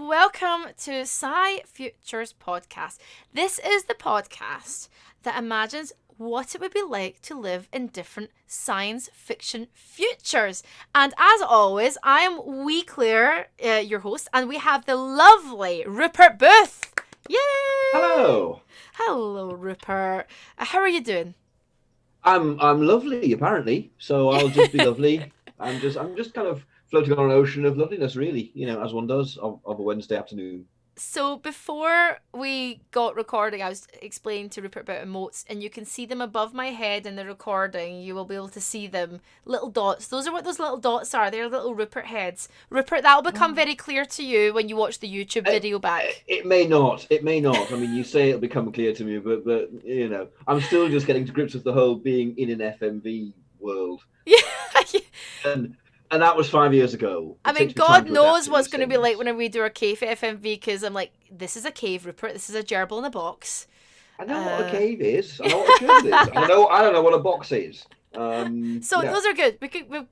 welcome to Sci-Futures podcast. This is the podcast that imagines what it would be like to live in different science fiction futures. And as always, I am Wee Claire, your host, and we have the lovely Rupert Booth. Yay! Hello. Hello, Rupert. How are you doing? I'm lovely, apparently. So I'll just be lovely. I'm just kind of floating on an ocean of loveliness, really. As one does of a Wednesday afternoon. So before we got recording, I was explaining to Rupert about emotes, and you can see them above my head in the recording. You will be able to see them. Little dots. Those are what those little dots are. They're little Rupert heads. Rupert, that'll become very clear to you when you watch the YouTube video back. It may not. I mean, you say it'll become clear to me, but I'm still just getting to grips with the whole being in an FMV world. Yeah. And that was 5 years ago. I mean, God knows what's going to be like whenever we do our cave at FMV, because I'm like, this is a cave, Rupert. This is a gerbil in a box. I know what a cave is. I know what a cave is. I don't know what a box is. Those are good.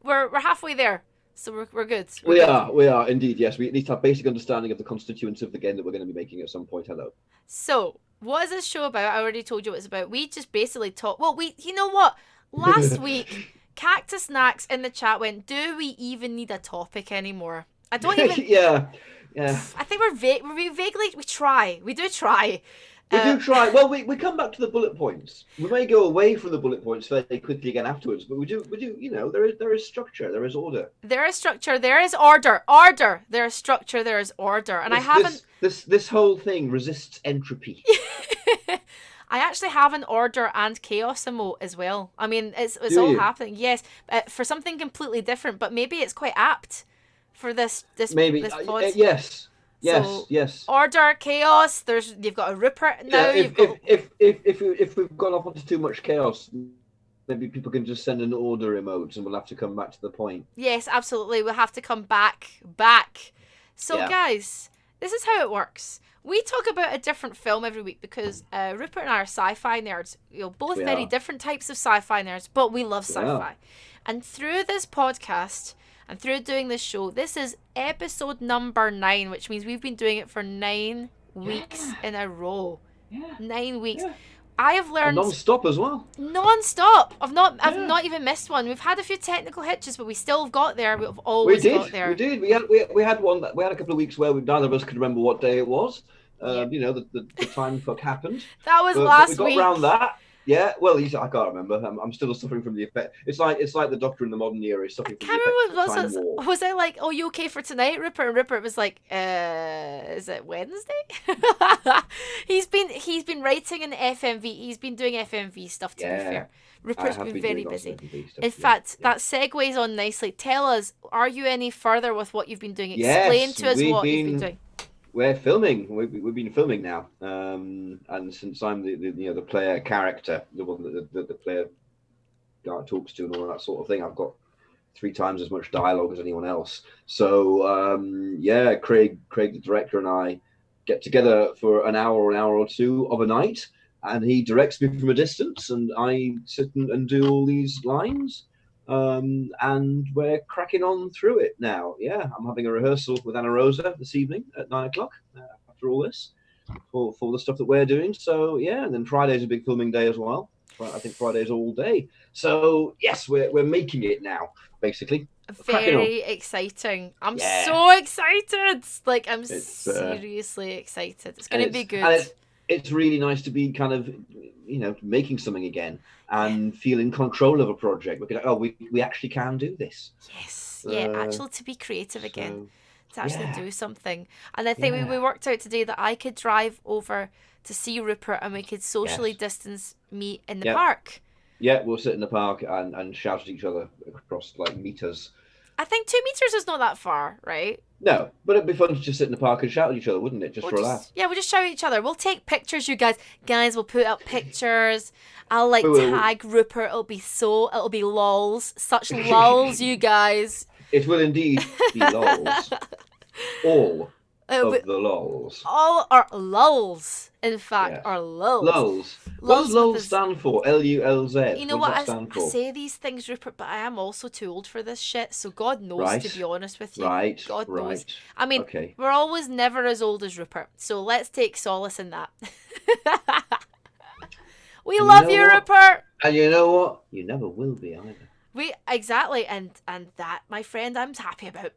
We're halfway there, so we're good. We are indeed. Yes, we at least have basic understanding of the constituents of the game that we're going to be making at some point. Hello. So, what is this show about? I already told you what it's about. We just basically talk. Well, you know what? Last week, Cactus Knacks in the chat went, "Do we even need a topic anymore?" I don't even. Yeah. I think we vaguely try. We do try. We do try. Well, we come back to the bullet points. We may go away from the bullet points fairly quickly again afterwards, but we do. There is structure. There is order. There is structure. There is order. Order. There is structure. There is order. And I haven't. This whole thing resists entropy. I actually have an order and chaos emote as well. I mean, it's all happening. Yes, for something completely different, but maybe it's quite apt for this maybe this pod. Yes. Order, chaos. You've got a Rupert now. Yeah, if we've gone off onto too much chaos, maybe people can just send an order emote, and we'll have to come back to the point. Yes, absolutely. We'll have to come back. So, guys, this is how it works. We talk about a different film every week because Rupert and I are sci-fi nerds. Both very different types of sci-fi nerds, but we love sci-fi. And through this podcast and through doing this show, this is episode number 9, which means we've been doing it for 9 weeks in a row. 9 weeks. Yeah. I have learned non-stop as well. Non-stop. I've not even missed one. We've had a few technical hitches, but we still got there. We've always got there. We did. We had a couple of weeks where neither of us could remember what day it was. The time fuck happened. That was last week. We got around that. Yeah, well, I can't remember. I'm still suffering from the effect. It's like the Doctor in the modern era is suffering from the effects of time war. Was I like, "Oh, you okay for tonight, Rupert?" And Rupert was like, "Is it Wednesday?" He's been writing in FMV. He's been doing FMV stuff. To be fair, Rupert's been very busy. In fact, that segues on nicely. Tell us, are you any further with what you've been doing? Explain to us what you've been doing. We're filming. We've been filming now, and since I'm the player character, the one that the player talks to and all that sort of thing, I've got 3 times as much dialogue as anyone else. So Craig the director, and I get together for an hour or two of a night, and he directs me from a distance, and I sit and do all these lines. And we're cracking on through it now. Yeah, I'm having a rehearsal with Anna Rosa this evening at 9:00 after all this for the stuff that we're doing. So and then Friday's a big filming day as well. I think Friday's all day. So yes, we're making it now, basically. Very exciting. I'm so excited. Like, I'm seriously excited. It's going to be good. And it's really nice to be kind of, making something again and feel in control of a project. We actually can do this. Yes. Actually to be creative again. To actually do something. And I think we worked out today that I could drive over to see Rupert and we could socially distance meet in the park. Yeah, we'll sit in the park and shout at each other across meters. I think 2 meters is not that far, right? No, but it'd be fun to just sit in the park and shout at each other, wouldn't it? Just for a laugh. Yeah, we'll just shout at each other. We'll take pictures, you guys. Guys, we'll put up pictures. I'll tag Rupert. It'll be lols. Such lols, you guys. It will indeed be lols. All of the lols. All are lulls, in fact, Yes. are lulls. Lulz. What does lulz stand for? Lulz. You know What does what? that stand I for? say these things, Rupert, but I am also too old for this shit. So God knows, to be honest with you. Right. God knows. Right. I mean, okay. We're always never as old as Rupert. So let's take solace in that. We love you, Rupert. And you know what? You never will be either. Exactly, and that, my friend, I'm happy about.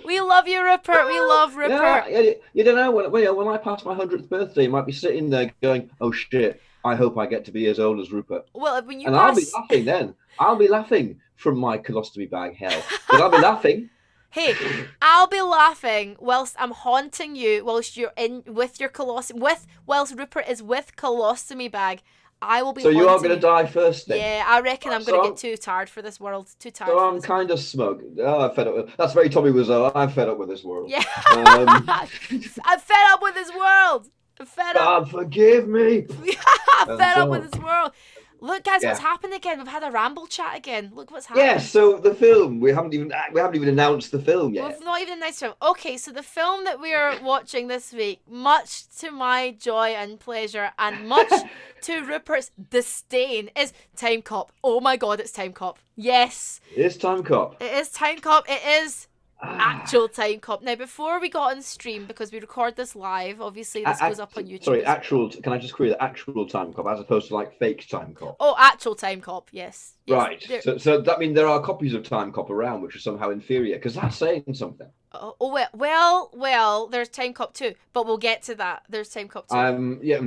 We love you, Rupert. We love Rupert. Yeah, you don't know when I pass my 100th birthday, you might be sitting there going, "Oh shit! I hope I get to be as old as Rupert." Well, when you I'll be laughing then. I'll be laughing from my colostomy bag hell, but I'll be laughing. Hey, I'll be laughing whilst I'm haunting you whilst you're in with your whilst Rupert is with colostomy bag. I will be. So you are going to die first then? Yeah, I reckon I'm going to get too tired for this world. Too tired. So I'm kind of smug. Oh, I'm fed up. That's very Tommy Wiseau. I'm fed up with this world. Yeah. I'm fed up with this world. I'm fed up. God, forgive me. I'm fed up with this world. Look, guys, what's happened again? We've had a ramble chat again. Look what's happened. Yes, so the film. We haven't even announced the film yet. We've not even announced it. Okay, so the film that we are watching this week, much to my joy and pleasure, and much to Rupert's disdain, is Timecop. Oh my God, it's Timecop. Yes. It is Timecop. It is Timecop. It is actual Timecop. Now, before we got on stream, because we record this live, obviously this goes up on YouTube. Sorry, actual. Can I just query the actual Timecop as opposed to like fake Timecop? Oh, actual Timecop. Yes. Right. So that means there are copies of Timecop around which are somehow inferior because that's saying something. Well. There's Timecop 2, but we'll get to that. There's Timecop 2. Yeah.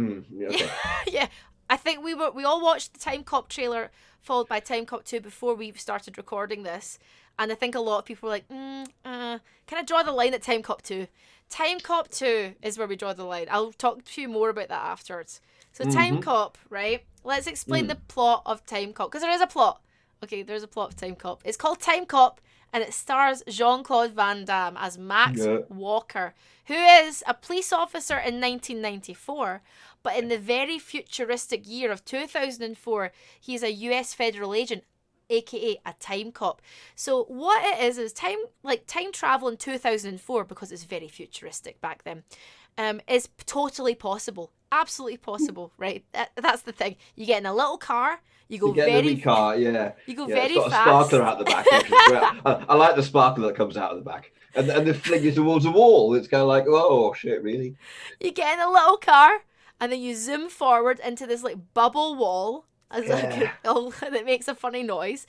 Okay. Yeah. I think we all watched the Timecop trailer followed by Timecop 2 before we started recording this. And I think a lot of people were like, can I draw the line at Timecop 2? Timecop 2 is where we draw the line. I'll talk to you more about that afterwards. So Timecop, right? Let's explain the plot of Timecop, because there is a plot. Okay, there's a plot of Timecop. It's called Timecop, and it stars Jean-Claude Van Damme as Max Walker, who is a police officer in 1994, but in the very futuristic year of 2004, he's a US federal agent, aka a time cop. So what it is time travel in 2004, because it's very futuristic back then, is totally possible. Absolutely possible, right? That's the thing. You get in a little car, you go very fast. You go very fast. It's got a sparkler out the back. I like the sparkler that comes out of the back. And they fling you towards a wall. It's kind of like, oh shit, really? You get in a little car, and then you zoom forward into this like bubble wall. That makes a funny noise,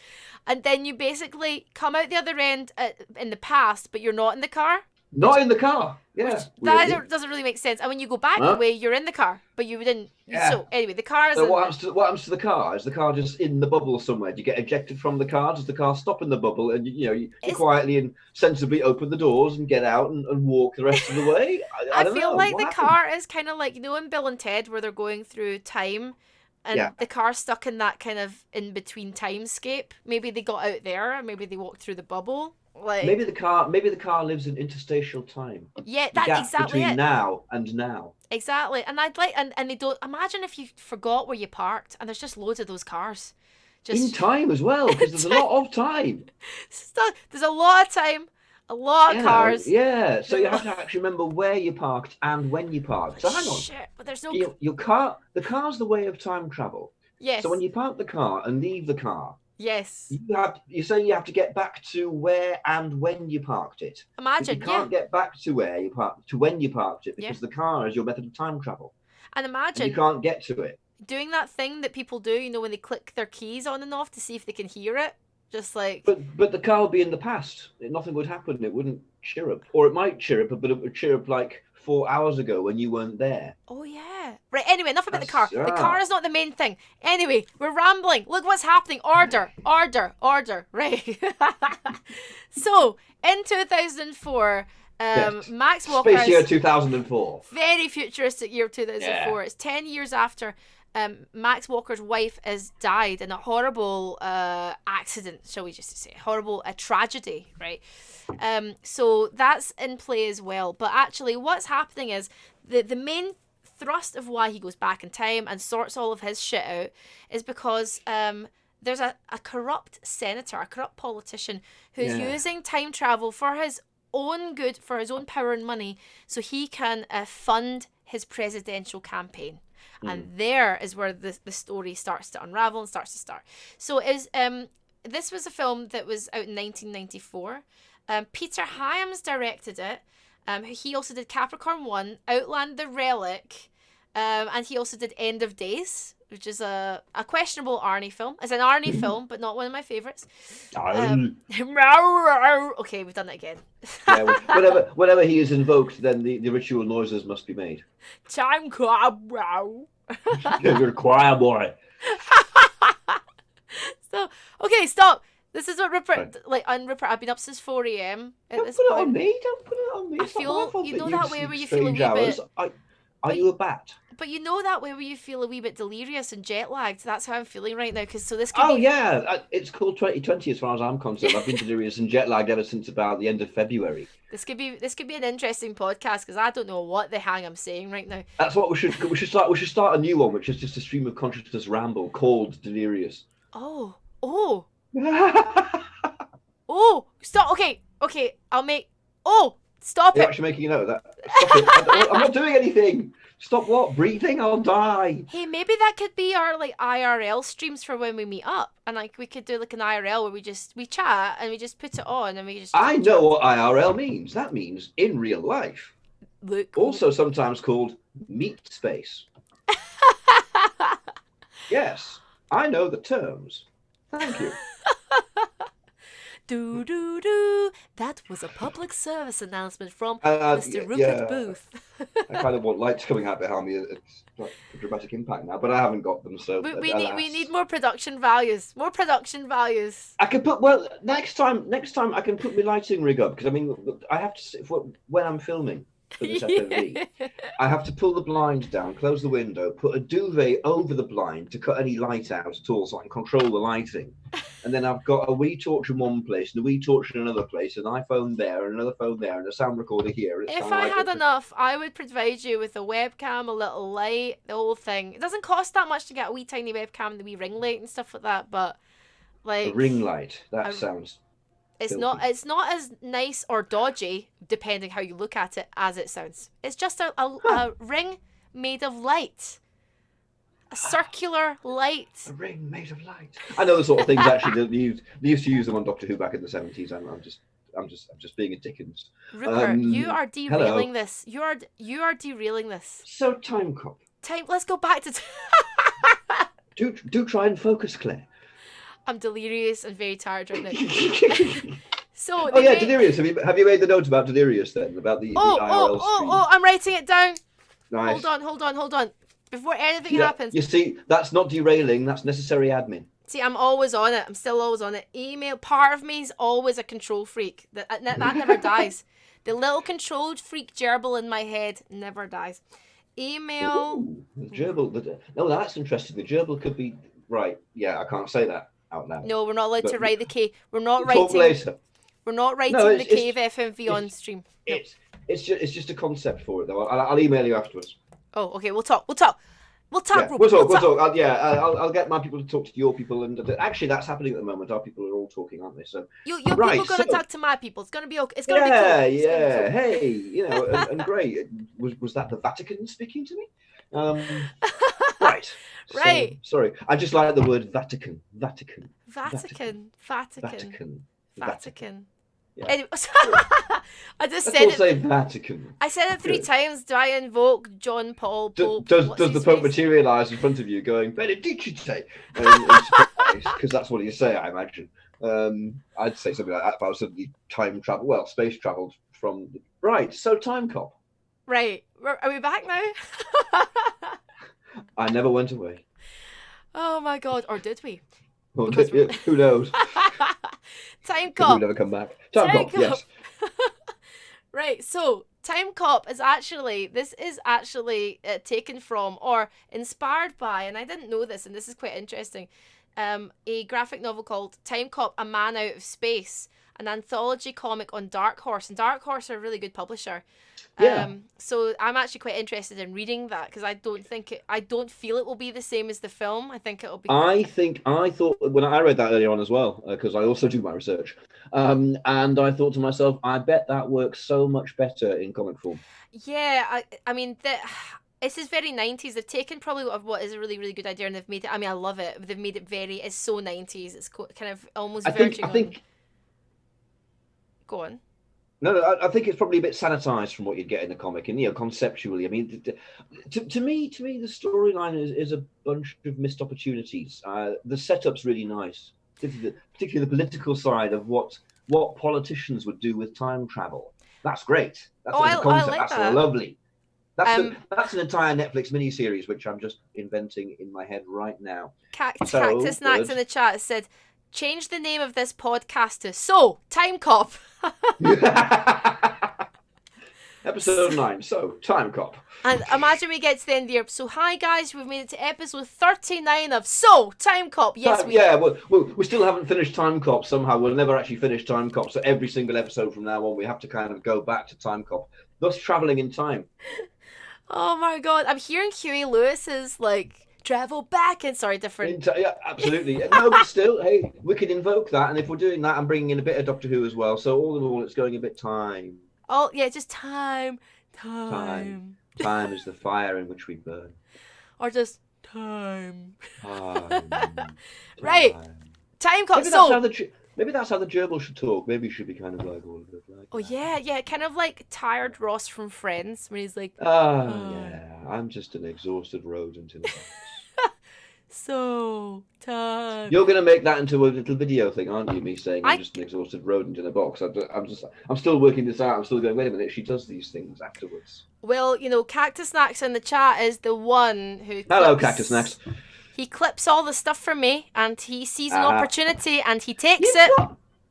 and then you basically come out the other end in the past, but you're not in the car. Not in the car. Yeah. That doesn't really make sense. And when you go back the way, you're in the car, but you didn't. Yeah. So anyway, the car is. So what happens to the car? Is the car just in the bubble somewhere? Do you get ejected from the car? Does the car stop in the bubble, and you quietly and sensibly open the doors and get out and walk the rest of the way? I feel like the car is kind of like, in Bill and Ted, where they're going through time. And the car's stuck in that kind of in between timescape. Maybe they got out there, maybe they walked through the bubble. Like maybe the car lives in interstitial time. Yeah, that's exactly between now and now. Exactly, and I'd like, and they don't imagine if you forgot where you parked, and there's just loads of those cars. Just in time as well, because there's a lot of time. There's a lot of time. A lot of cars. Yeah, so you have to actually remember where you parked and when you parked. So hang on. Shit, but there's no. Your car. The car's the way of time travel. Yes. So when you park the car and leave the car. Yes. You say you have to get back to where and when you parked it. Imagine. You can't get back to where you parked to when you parked it because the car is your method of time travel. And imagine. And you can't get to it. Doing that thing that people do, when they click their keys on and off to see if they can hear it. Just like. But the car would be in the past. Nothing would happen. It wouldn't chirrup, or it might chirrup, but it would chirrup like 4 hours ago when you weren't there. Oh yeah. Right. Anyway, enough about the car. The car is not the main thing. Anyway, we're rambling. Look what's happening. Order. Right. So in 2004. Max Walker. Space year 2004. Very futuristic year 2004. It's 10 years after. Max Walker's wife has died in a horrible accident, shall we just say, a tragedy, right? So that's in play as well. But actually, what's happening is the main thrust of why he goes back in time and sorts all of his shit out is because there's a corrupt senator, a corrupt politician who's using time travel for his own power and money, so he can fund his presidential campaign. And there is where the story starts to unravel and starts to start. So this was a film that was out in 1994. Peter Hyams directed it. He also did Capricorn 1, Outland the Relic, and he also did End of Days, which is a questionable Arnie film. It's an Arnie film, but not one of my favourites. Okay, we've done it again. Whenever he is invoked, then the ritual noises must be made. Timecop. You're a choir boy. So, okay, stop. This is what Rupert, Rupert, I've been up since 4 a.m. Don't put it on me. Don't put it on me. I feel, you know that way where you feel a wee bit... Are you a bat? But you know that way where you feel a wee bit delirious and jet lagged. That's how I'm feeling right now. Because this could be... yeah, it's called 2020 as far as I'm concerned. I've been delirious and jet lagged ever since about the end of February. This could be an interesting podcast because I don't know what the hang I'm saying right now. That's what we should start. We should start a new one, which is just a stream of consciousness ramble called Delirious. Oh. Oh, stop. Okay. I'll make... Oh, stop it. You're actually making a note of that. Stop it. I'm not doing anything. Stop what? Breathing? I'll die. Hey, maybe that could be our IRL streams for when we meet up. And we could do an IRL where we chat and we just put it on and we just... I know what IRL means. That means in real life. Look. Also sometimes called meat space. Yes, I know the terms. Thank you. That was a public service announcement from Mr. Rupert Booth. I kind of want lights coming out behind me. It's like a dramatic impact now, but I haven't got them. So we need more production values. More production values. I can put next time I can put my lighting rig up because I mean I have to when I'm filming for this FMV, I have to pull the blind down, close the window, put a duvet over the blind to cut any light out at all, so I can control the lighting. And then I've got a wee torch in one place, and a wee torch in another place, an iPhone there, and another phone there, and a sound recorder here. If I had enough, I would provide you with a webcam, a little light, the whole thing. It doesn't cost that much to get a wee tiny webcam, the wee ring light and stuff like that, but like a ring light. That sounds. It's not as nice or dodgy, depending how you look at it, as it sounds. It's just a ring made of light. A circular light. A ring made of light. I know the sort of things actually that they used to use them on Doctor Who back in the 70s. I'm just being a Dickens. Rupert, you are derailing this. You are derailing this. So Timecop. Let's go back to. Do try and focus, Claire. I'm delirious and very tired right now. So Delirious. Have you made the note about Delirious then? About the IRL stream? I'm writing it down. Nice. Hold on. Before anything happens. You see, that's not derailing, that's necessary admin. See, I'm always on it. I'm still always on it. Email, part of me is always a control freak. That never dies. The little control freak gerbil in my head never dies. Email. Ooh, the gerbil. No, that's interesting. The gerbil could be... Right, yeah, I can't say that out loud. No, we're not allowed to write the cave. We're not writing... Talk later. We're not writing the cave FMV on stream. No. It's just a concept for it, though. I'll email you afterwards. Oh, okay. We'll talk. Yeah, We'll talk. I'll get my people to talk to your people, and actually, that's happening at the moment. Our people are all talking, aren't they? So your people are going to talk to my people. It's going to be okay. It's going to be cool. Yeah. Cool. Hey, and great. Was that the Vatican speaking to me? Right. Right. So, sorry, I just like the word Vatican. Vatican. Yeah. Anyway, I just Let's said all it. say Vatican. I said it 3 times. Do I invoke John Paul Pope? Does the Pope materialise in front of you, going Benedicite? Because that's what you say, I imagine. I'd say something like that if I was suddenly space travelled from. Right. So Timecop. Right. Are we back now? I never went away. Oh my God! Or did we? Well, who knows? Timecop. We'll never come back. Timecop, yes. Right, so Timecop is actually taken from or inspired by, and I didn't know this, and this is quite interesting, a graphic novel called Timecop: A Man Out of Space. an anthology comic on Dark Horse, and Dark Horse are a really good publisher. Yeah. So I'm actually quite interested in reading that because I don't feel it will be the same as the film. I think it'll be. I thought when I read that earlier on as well, because I also do my research, and I thought to myself, I bet that works so much better in comic form. Yeah, I mean this is very 90s. They've taken probably what is a really, really good idea and they've made it. I mean, I love it. They've made it it's so 90s. It's kind of almost verging on. Go on. No, I think it's probably a bit sanitized from what you'd get in the comic, and conceptually, I mean, to me, the storyline is a bunch of missed opportunities. The setup's really nice, particularly the political side of what politicians would do with time travel. That's great. That's a concept. I like that's lovely. That's an entire Netflix miniseries, which I'm just inventing in my head right now. Cactus Snacks in the chat said, change the name of this podcast to Timecop. Episode 9, Timecop. And imagine we get to the end of the year. So, hi guys, we've made it to episode 39 of Timecop. Yes, we still haven't finished Timecop somehow. We'll never actually finish Timecop. So every single episode from now on, we have to kind of go back to Timecop, thus traveling in time. Oh my god, I'm hearing Huey Lewis's like travel back and different. Yeah, absolutely. No, but still, hey, we can invoke that, and if we're doing that, I'm bringing in a bit of Doctor Who as well. So all in all, it's going a bit time. Oh yeah, just time. Time is the fire in which we burn. Or just time. Right. Timecop. Maybe that's how the gerbil should talk. Maybe it should be kind of like all of it. Like oh yeah, kind of like tired Ross from Friends when he's like, yeah, I'm just an exhausted rodent in a box. Time. You're gonna make that into a little video thing, aren't you? Me saying I'm just an exhausted rodent in a box. I'm still working this out. I'm still going. Wait a minute. She does these things afterwards. Well, Cactus Snacks in the chat is the one who. Hello, Cactus Snacks. He clips all the stuff from me, and he sees an opportunity, and he takes it.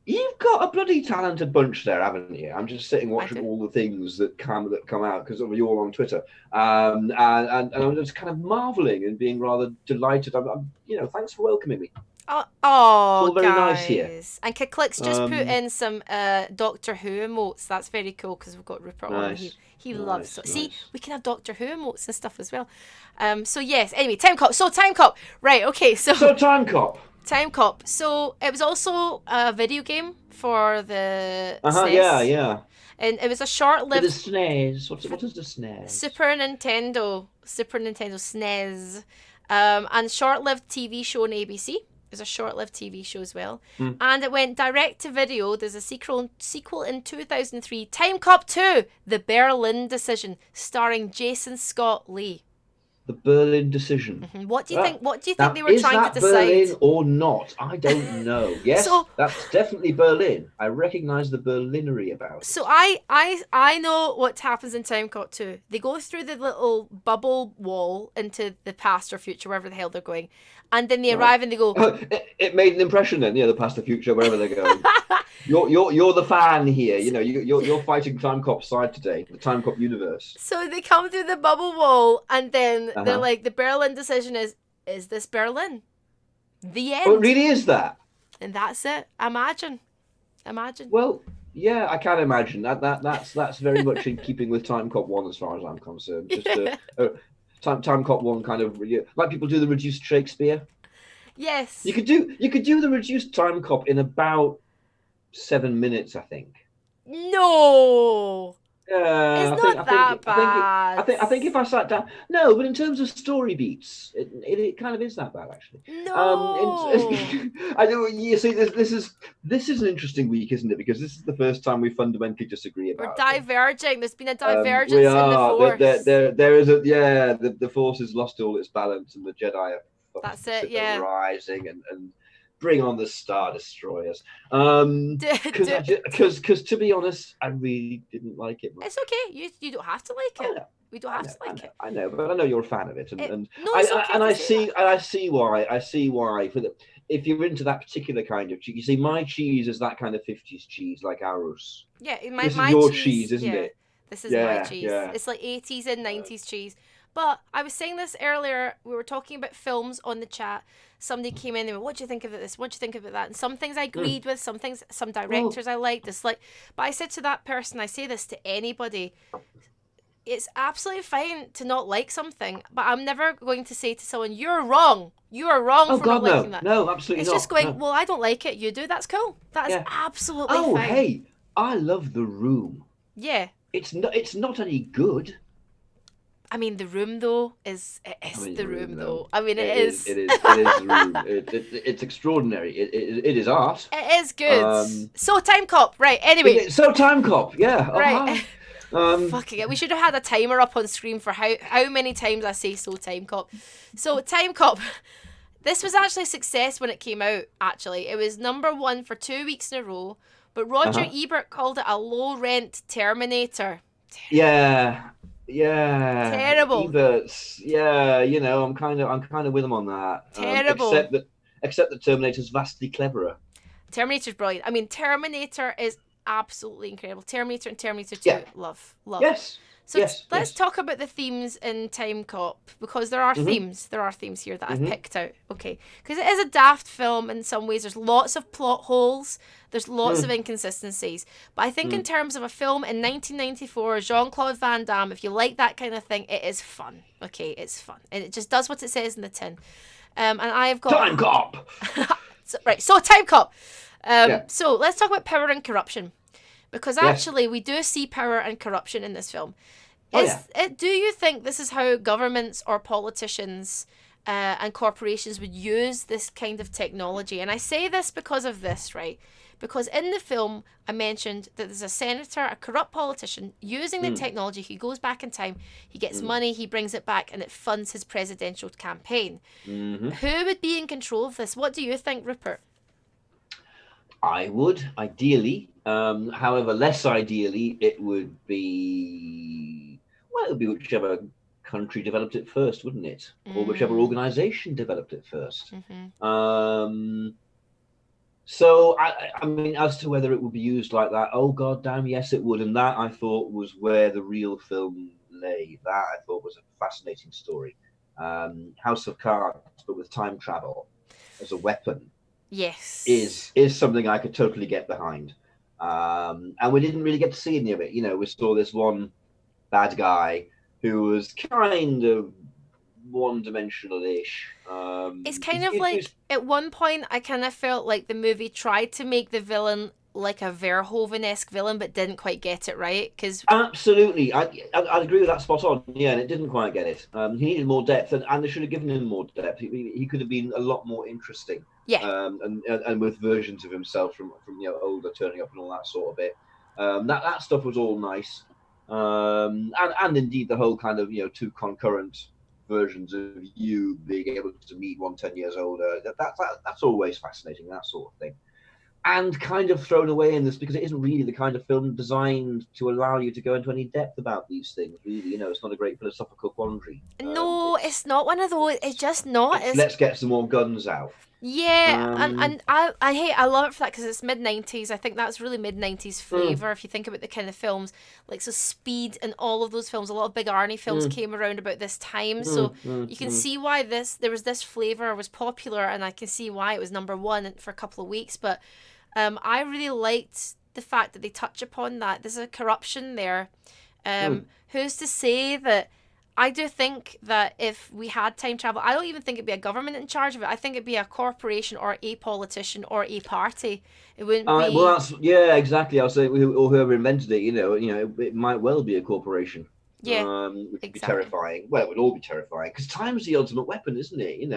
You've got a bloody talented bunch there, haven't you? I'm just sitting watching all the things that come out because you're all on Twitter, and I'm just kind of marveling and being rather delighted. I'm thanks for welcoming me. Oh, very guys. Nice here. And Kicklix just put in some Doctor Who emotes. That's very cool because we've got Rupert on. He loves it. See, we can have Doctor Who emotes and stuff as well. So yes, anyway, Timecop. Timecop. Right, okay, so Timecop. Timecop. So it was also a video game for the SNES. Yeah. And it was a short-lived... The SNES. What is the SNES? Super Nintendo SNES. And short-lived TV show on ABC. It was a short-lived TV show as well. And it went direct to video. There's a sequel in 2003. Timecop 2, The Berlin Decision, starring Jason Scott Lee. The Berlin Decision. What do you think? What do you think they were trying to decide? Berlin or not? I don't know. Yes, that's definitely Berlin. I recognise the Berlinery about it. So I know what happens in Timecop 2. They go through the little bubble wall into the past or future, wherever the hell they're going, and then they arrive and they go. It made an impression then. The past, the future, wherever they're going. You're the fan here. You're fighting Timecop's side today. The Timecop universe. So they come through the bubble wall, and then they're like, the Berlin decision is this Berlin? The end. Oh, it really is that. And that's it. Imagine. Well, yeah, I can imagine that's very much in keeping with Timecop 1 as far as I'm concerned. Just Timecop 1 kind of like people do the reduced Shakespeare. Yes. You could do the reduced Timecop in about 7 minutes, I think. No. It's not that bad. I think if I sat down, no, but in terms of story beats, it kind of is that bad actually. No. I know. You see, this is an interesting week, isn't it? Because this is the first time we fundamentally disagree about. We're diverging. There's been a divergence in the Force. There is the Force has lost all its balance, and the Jedi are rising and bring on the Star Destroyers. Because to be honest, I really didn't like it much. It's okay. You don't have to like it. We don't have to like it. I know, but I know you're a fan of it, I see why. If you're into that particular kind of cheese, you see, my cheese is that kind of 50s cheese, like Arus. Yeah, this is your cheese, isn't it? This is my cheese. Yeah. It's like 80s and 90s cheese. But I was saying this earlier. We were talking about films on the chat. somebody came in and went, what do you think of this? What do you think about that? And some things I agreed with, some directors I liked, dislike. But I said to that person, I say this to anybody, it's absolutely fine to not like something, but I'm never going to say to someone, you're wrong. You are wrong for not liking that. No, absolutely it's not. It's just going, well, I don't like it. You do. That's cool. That is absolutely fine. Oh, hey, I love The Room. Yeah. It's not any good. I mean, The Room, though, is The Room, though. I mean, it is. It is The Room. It's extraordinary. It is art. It is good. So Timecop, right? Anyway. So Timecop, yeah. Right. Fucking it. We should have had a timer up on screen for how many times I say so Timecop. So Timecop. This was actually a success when it came out, actually. It was #1 for 2 weeks in a row. But Roger Ebert called it a low-rent Terminator. Yeah. Terrible. Ebert's, I'm kind of with him on that. Terrible. Except that Terminator's vastly cleverer. Terminator's brilliant. I mean, Terminator is absolutely incredible. Terminator and Terminator 2, love. Yes. So let's talk about the themes in Timecop, because there are themes. There are themes here that I've picked out. Okay, because it is a daft film in some ways. There's lots of plot holes. There's lots of inconsistencies. But I think in terms of a film in 1994, Jean-Claude Van Damme, if you like that kind of thing, it is fun. Okay, it's fun. And it just does what it says in the tin. And I've got... Timecop! So Timecop. So let's talk about power and corruption. Because actually, we do see power and corruption in this film. Do you think this is how governments or politicians and corporations would use this kind of technology? And I say this because of this, right? Because in the film, I mentioned that there's a senator, a corrupt politician, using the technology. He goes back in time, he gets money, he brings it back, and it funds his presidential campaign. Who would be in control of this? What do you think, Rupert? I would, ideally. However, less ideally, it would be whichever country developed it first, wouldn't it? Or whichever organization developed it first. So, I mean, as to whether it would be used like that, oh, god damn, yes, it would. And that, I thought, was where the real film lay. That, I thought, was a fascinating story. House of Cards, but with time travel as a weapon. Yes, is something I could totally get behind, and we didn't really get to see any of it. We saw this one bad guy who was kind of one-dimensional-ish. It's kind of like at one point I kind of felt like the movie tried to make the villain like a Verhoeven-esque villain, but didn't quite get it right. Because absolutely, I agree with that spot on. Yeah, and it didn't quite get it. He needed more depth, and they should have given him more depth. He could have been a lot more interesting. Yeah. And with versions of himself from older turning up and all that sort of bit. That stuff was all nice. And indeed the whole kind of two concurrent versions of you being able to meet one 10 years older. That's always fascinating, that sort of thing. And kind of thrown away in this because it isn't really the kind of film designed to allow you to go into any depth about these things. Really, it's not a great philosophical quandary. No, it's not one of those. It's just not. Let's get some more guns out. Yeah, and I love it for that because it's mid-90s. I think that's really mid-90s flavour if you think about the kind of films like Speed and all of those films. A lot of big Arnie films came around about this time, so you can see why there was this flavour was popular, and I can see why it was #1 for a couple of weeks. But I really liked the fact that they touch upon that. There's a corruption there. Who's to say that? I do think that if we had time travel, I don't even think it'd be a government in charge of it. I think it'd be a corporation or a politician or a party. It wouldn't be. Well, exactly. I'll say, or whoever invented it, it might well be a corporation. Yeah, which would be terrifying. Well, it would all be terrifying because time's the ultimate weapon, isn't it?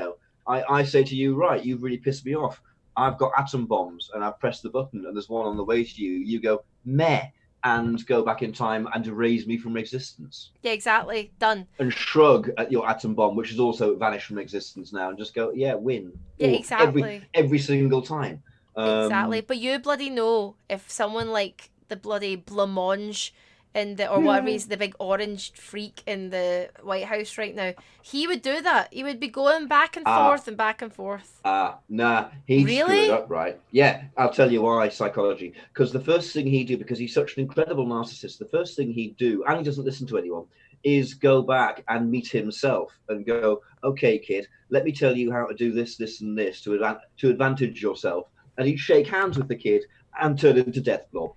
I say to you, right, you've really pissed me off. I've got atom bombs and I've pressed the button and there's one on the way to you. You go, meh. And go back in time and erase me from existence. Yeah, exactly. Done. And shrug at your atom bomb, which has also vanished from existence now, and just go, yeah, win. Yeah, exactly. Every single time. Exactly. But you bloody know if someone like the bloody Blancmange or whatever he's the big orange freak in the White House right now, he would do that. He would be going back and forth and back and forth. Nah, he'd screw it up, right? Yeah, I'll tell you why, psychology. Because the first thing he'd do, because he's such an incredible narcissist, the first thing he'd do, and he doesn't listen to anyone, is go back and meet himself and go, okay, kid, let me tell you how to do this, this, and this to advantage yourself. And he'd shake hands with the kid and turn into Death Blob.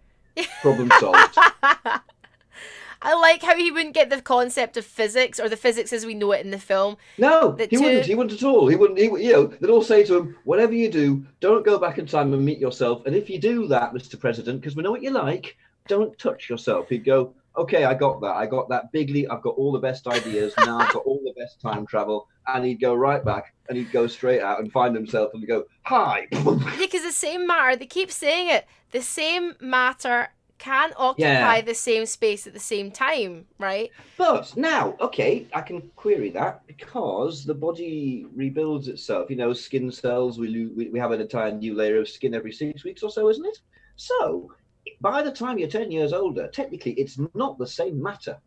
Problem solved. I like how he wouldn't get the concept of physics or the physics as we know it in the film. No, he wouldn't. He wouldn't at all. He wouldn't. They'd all say to him, "Whatever you do, don't go back in time and meet yourself. And if you do that, Mr. President, because we know what you like, don't touch yourself." He'd go, "Okay, I got that. I got that bigly. I've got all the best ideas. Now I've got all the best time travel." And he'd go right back and he'd go straight out and find himself and he'd go, "Hi." Yeah, because the same matter. They keep saying it. The same matter can occupy the same space at the same time, right? But now, okay, I can query that because the body rebuilds itself. Skin cells, we have an entire new layer of skin every 6 weeks or so, isn't it? So by the time you're 10 years older, technically it's not the same matter.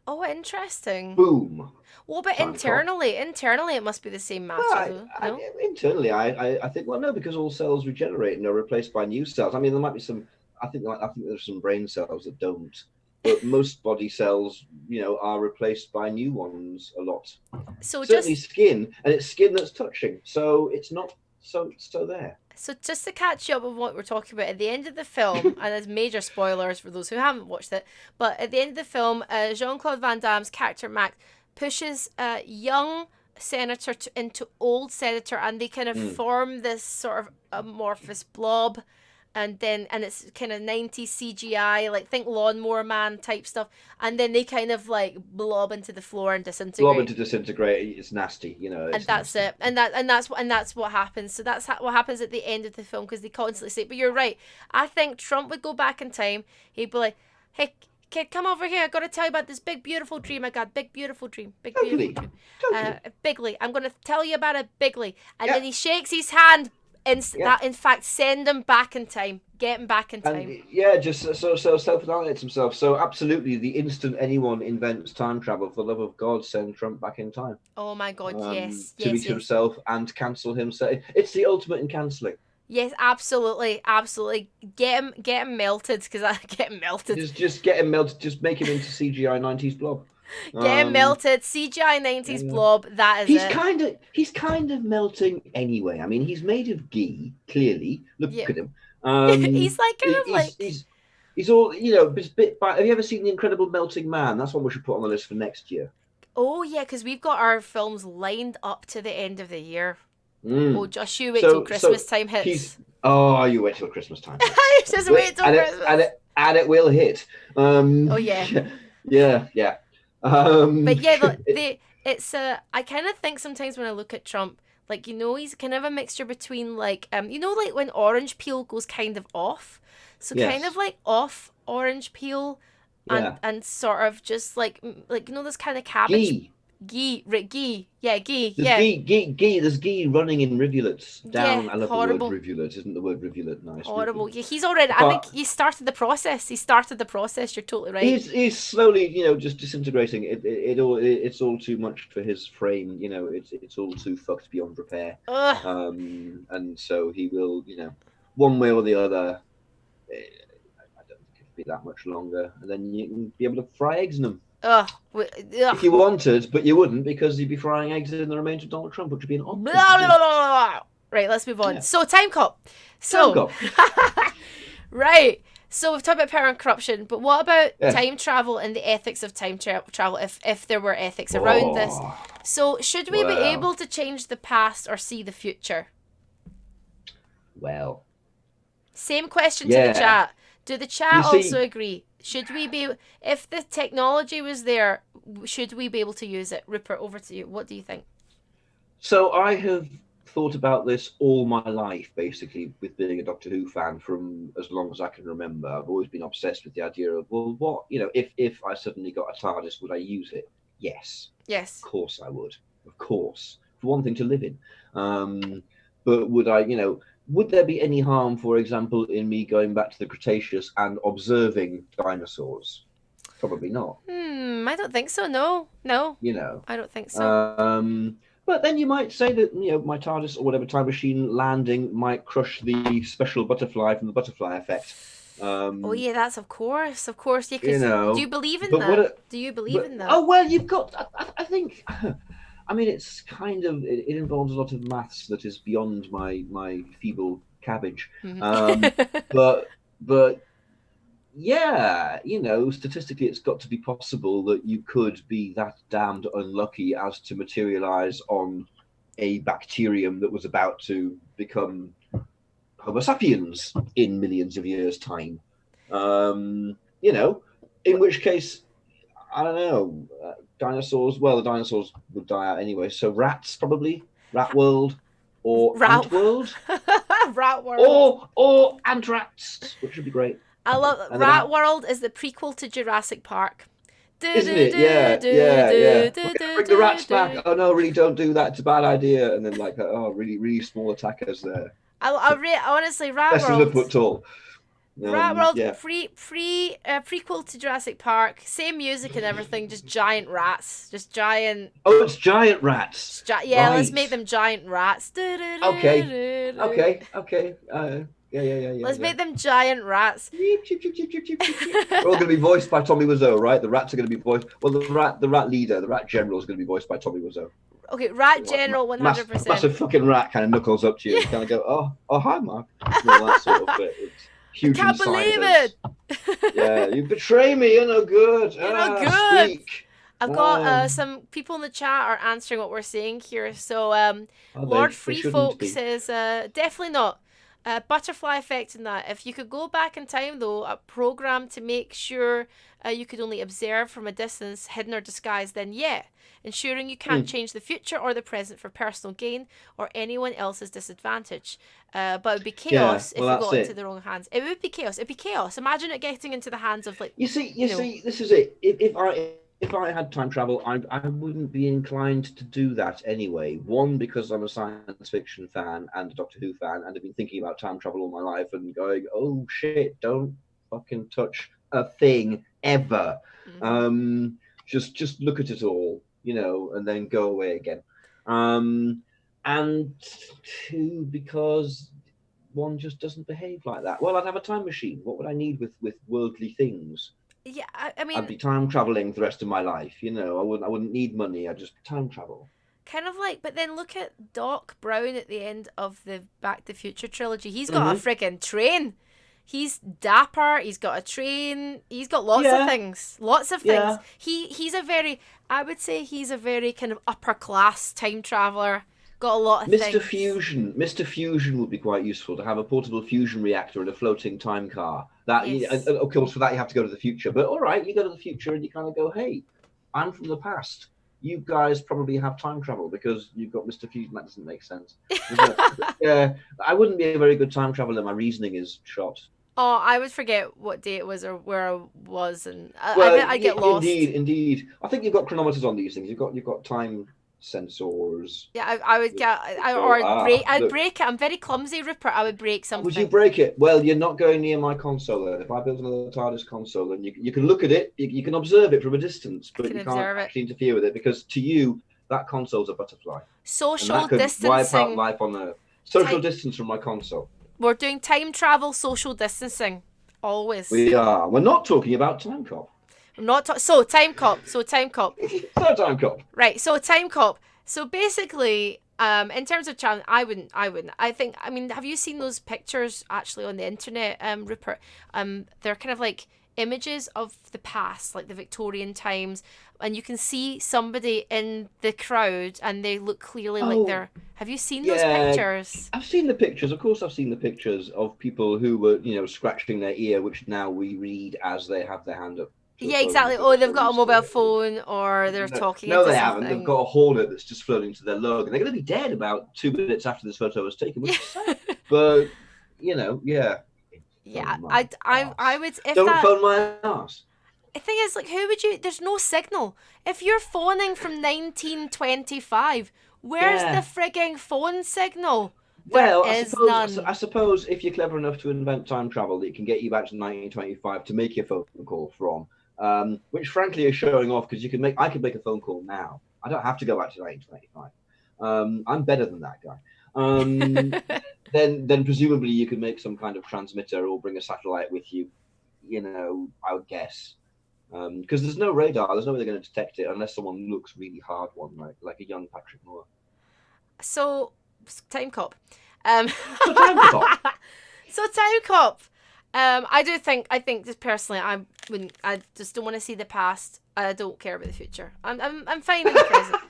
Oh, interesting. Boom. Well, but internally it must be the same matter. Well, internally, I think, well, no, because all cells regenerate and are replaced by new cells. I mean, there might be some. I think there's some brain cells that don't, but most body cells, are replaced by new ones a lot. So certainly skin, and it's skin that's touching, so it's not so there. So just to catch you up with what we're talking about, at the end of the film, and as major spoilers for those who haven't watched it, but at the end of the film, Jean-Claude Van Damme's character Max pushes a young senator into old senator, and they kind of form this sort of amorphous blob. And it's kind of 90s CGI, like think Lawnmower Man type stuff, and then they kind of like blob into the floor and disintegrate. It's nasty, and that's it, and that's what happens. So that's what happens at the end of the film, because they constantly say. But you're right. I think Trump would go back in time. He'd be like, "Hey, kid, come over here. I got to tell you about this big beautiful dream I got. Big beautiful dream. Totally. Bigly. I'm going to tell you about it, Bigly." And then he shakes his hand. That in fact send him back in time, get him back in time. And, just so self-annihilates himself. So absolutely, the instant anyone invents time travel, for the love of God, send Trump back in time. Oh my God, yes. To meet himself and cancel himself. It's the ultimate in cancelling. Yes, absolutely. Get him melted, because I get him melted. Just get him melted. Just make him into CGI 90s blob. Get him melted, CGI 90s blob. That is it. He's kind of melting anyway. I mean, he's made of ghee. Clearly, look at him. He's like he's all have you ever seen The Incredible Melting Man? That's one we should put on the list for next year. Oh yeah, because we've got our films lined up to the end of the year. Oh, just you wait till Christmas time hits. You wait till Christmas time hits. Just wait till Christmas. And it will hit. Oh yeah. Yeah. But yeah, it's I kind of think sometimes when I look at Trump, like, he's kind of a mixture between like like when orange peel goes kind of off, so kind of like off orange peel, and sort of just like this kind of cabbage ghee. There's ghee running in rivulets down. I love horrible. The word rivulet. Isn't the word rivulet nice? Horrible. Yeah, he's already. I think he started the process. You're totally right. He's slowly, just disintegrating. It's all too much for his frame. It's all too fucked beyond repair. And so he will, one way or the other. I don't think it'll be that much longer, and then you can be able to fry eggs in them. If you wanted, but you wouldn't, because you'd be frying eggs in the remains of Donald Trump, which would be an option. Right, let's move on. Yeah. So, Timecop. Right. So we've talked about power and corruption, but what about time travel and the ethics of time travel, if there were ethics around this? So should we be able to change the past or see the future? Well. Same question to the chat. Do the chat also agree? Should we be, if the technology was there, should we be able to use it? Rupert, over to you. What do you think? So I have thought about this all my life, basically, with being a Doctor Who fan from as long as I can remember. I've always been obsessed with the idea of, well, what, if I suddenly got a TARDIS, would I use it? Yes. Yes. Of course I would. Of course. For one thing to live in. But would I, would there be any harm, for example, in me going back to the Cretaceous and observing dinosaurs? Probably not. I don't think so. No. I don't think so. But then you might say that, my TARDIS or whatever time machine landing might crush the special butterfly from the butterfly effect. Oh yeah, that's of course. Yeah, You because do you know, believe in but that? what? Do you believe But in that? oh well, you've got. I think. I mean, it's kind of it involves a lot of maths that is beyond my feeble cabbage. Mhm. Um, but but yeah, statistically, it's got to be possible that you could be that damned unlucky as to materialize on a bacterium that was about to become Homo sapiens in millions of years' time. Um, you know, in which case, I don't know, dinosaurs. Well, the dinosaurs would die out anyway. So rats probably, rat world, or Rat, ant world, Rat World. or ant rats, which would be great. I love And then Rat World is the prequel to Jurassic Park. Do isn't do it? do Yeah, do yeah, yeah. do We're do gonna do bring the do rats back. do. Oh no, really don't do that. It's a bad idea. And then like, oh, really, really small attackers there. Honestly, Less than a foot tall. Rat World, Yeah. prequel to Jurassic Park, same music and everything, just giant rats, just giant. Oh, it's giant rats. Yeah, let's make Right. them giant rats. Okay. Okay. Let's Yeah. make them giant rats. They're all going to be voiced by Tommy Wiseau, right? The rats are going to be voiced. Well, the rat leader, the rat general, is going to be voiced by Tommy Wiseau. Okay, Rat General, 100%. Massive fucking rat kind of knuckles up to you and kind of go, oh, hi, Mark. And all that sort of bit. It's I huge can't believe incisors. it. Yeah, you betray me. You're no good. You're not good. Squeak. I've got some people in the chat are answering what we're saying here. So Lord Free Folk says definitely not. Butterfly effect in that. If you could go back in time though, a program to make sure you could only observe from a distance, hidden or disguised, then yeah. Ensuring you can't change the future or the present for personal gain or anyone else's disadvantage. But it would be chaos if it got into the wrong hands. It would be chaos. It'd be chaos. Imagine it getting into the hands of like. You see, this is it. If I had time travel, I wouldn't be inclined to do that anyway. One, because I'm a science fiction fan and a Doctor Who fan, and I've been thinking about time travel all my life and going, oh shit, don't fucking touch a thing ever. Mm-hmm. Just look at it all, and then go away again. And two, because one just doesn't behave like that. Well, I'd have a time machine. What would I need with worldly things? Yeah, I mean, I'd be time traveling the rest of my life. I wouldn't need money. I'd just time travel. Kind of like, but then look at Doc Brown at the end of the Back to the Future trilogy. He's got a friggin' train. He's dapper. He's got a train. He's got lots of things. Lots of things. Yeah. I would say he's a very kind of upper class time traveler. Got a lot of things. Mr. Fusion would be quite useful to have a portable fusion reactor and a floating time car. Of course, for that you have to go to the future. But all right, you go to the future and you kind of go, hey, I'm from the past. You guys probably have time travel because you've got Mr. Fusion. That doesn't make sense. Yeah, I wouldn't be a very good time traveler. My reasoning is shot. Oh, I would forget what day it was or where I was, and I get lost. Indeed. I think you've got chronometers on these things. You've got time sensors. Yeah, I would get, I'd break it. I'm very clumsy, Rupert. I would break something. Would you break it? Well, you're not going near my console then. If I build another TARDIS console, then you can look at it, you can observe it from a distance, but you can't actually interfere with it because to you, that console's a butterfly. Social distancing. Wipe out life on Earth. Social distance from my console. We're doing time travel, social distancing, always. We are. We're not talking about Timecop. Timecop. So Timecop. Right. So Timecop. So basically, in terms of challenge, I wouldn't. I mean, have you seen those pictures actually on the internet, Rupert? They're kind of like images of the past, like the Victorian times, and you can see somebody in the crowd, and they look clearly like they're. Have you seen those pictures? I've seen the pictures. Of course, I've seen the pictures of people who were, scratching their ear, which now we read as they have their hand up. Yeah, exactly. Oh, they've got a mobile phone, or they're talking. No, they haven't. They've got a hornet that's just floating to their lug, and they're going to be dead about 2 minutes after this photo was taken. Which is sad. But yeah. Yeah, I would. Don't phone my ass. The thing is, like, who would you? There's no signal. If you're phoning from 1925, where's the frigging phone signal? Well, I suppose if you're clever enough to invent time travel, it can get you back to 1925 to make your phone call from. Which frankly is showing off because I could make a phone call now. I don't have to go back to 1925. I'm better than that guy. then presumably you could make some kind of transmitter or bring a satellite with you. I would guess. Because there's no radar, there's no way they're going to detect it unless someone looks really hard one, like a young Patrick Moore. So, Timecop. So Timecop. So Timecop. I think just personally, I just don't want to see the past. I don't care about the future. I'm fine in the present.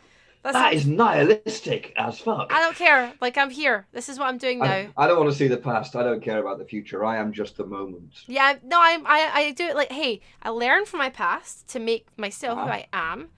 That is nihilistic as fuck. I don't care. Like, I'm here. This is what I'm doing now. I don't want to see the past. I don't care about the future. I am just the moment. Yeah, no, I do it like, hey, I learn from my past to make myself who I am.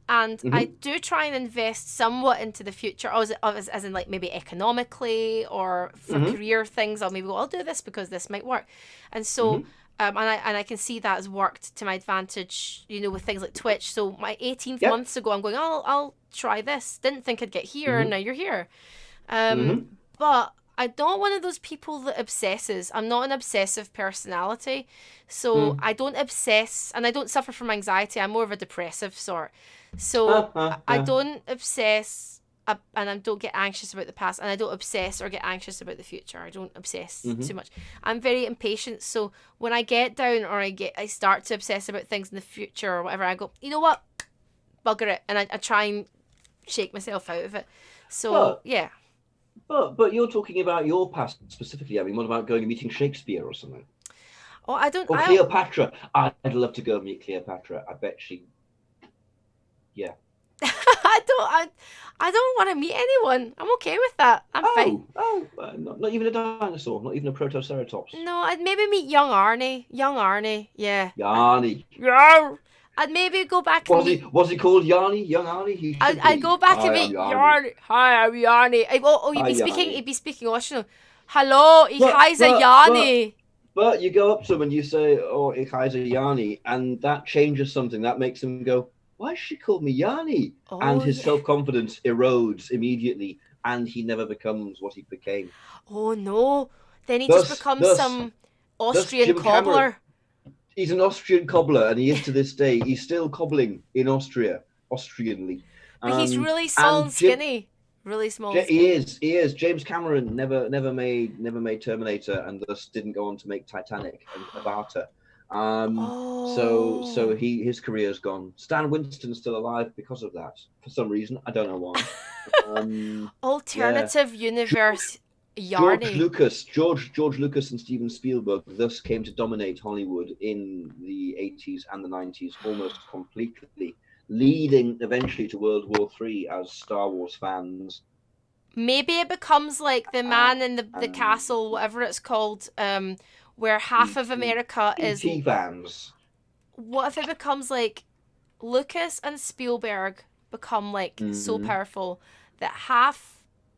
And I do try and invest somewhat into the future, as in like maybe economically or for career things. I'll maybe go, I'll do this because this might work. And so, and I can see that has worked to my advantage, with things like Twitch. So my 18th months ago, I'm going, I'll try this. Didn't think I'd get here, and now you're here. But I don't one of those people that obsesses. I'm not an obsessive personality. So I don't obsess, and I don't suffer from anxiety. I'm more of a depressive sort. So I don't obsess, and I don't get anxious about the past, and I don't obsess or get anxious about the future. I don't obsess too much. I'm very impatient. So when I get down or I start to obsess about things in the future or whatever, I go, you know what, bugger it, and I try and shake myself out of it. So yeah. But you're talking about your past specifically. I mean, what about going and meeting Shakespeare or something? Oh, I don't. Or Cleopatra. I'd love to go meet Cleopatra. I bet she. Yeah. I don't want to meet anyone. I'm okay with that. I'm fine. Not even a dinosaur. Not even a protoceratops. No, I'd maybe meet young Arnie. Young Arnie, yeah. Yarny. Yeah. I'd maybe go back. Was he called Yarny? Young Arnie? I'd go back and meet Yarny. Hi, I'm Yarny. He'd be speaking Austrian. Hello, ich heiße Yarny. But you go up to him and you say, "Oh, ich heiße Yarny," and that changes something. That makes him go, "Why she called me Yarny?" And his self-confidence erodes immediately, and he never becomes what he became. Oh no! Then he just becomes some Austrian cobbler. He's an Austrian cobbler, and he is to this day. He's still cobbling in Austria, Austrianly. But he's really small and skinny. Really small. He is. James Cameron never made Terminator, and thus didn't go on to make Titanic and Avatar. So his career's gone. Stan Winston's still alive because of that. For some reason, I don't know why. Alternative universe. Yarny. George Lucas and Steven Spielberg thus came to dominate Hollywood in the 80s and the 90s almost completely, leading eventually to World War III as Star Wars fans. Maybe it becomes like the man in the castle, whatever it's called, where half of America is fans. What if it becomes like Lucas and Spielberg become like so powerful that half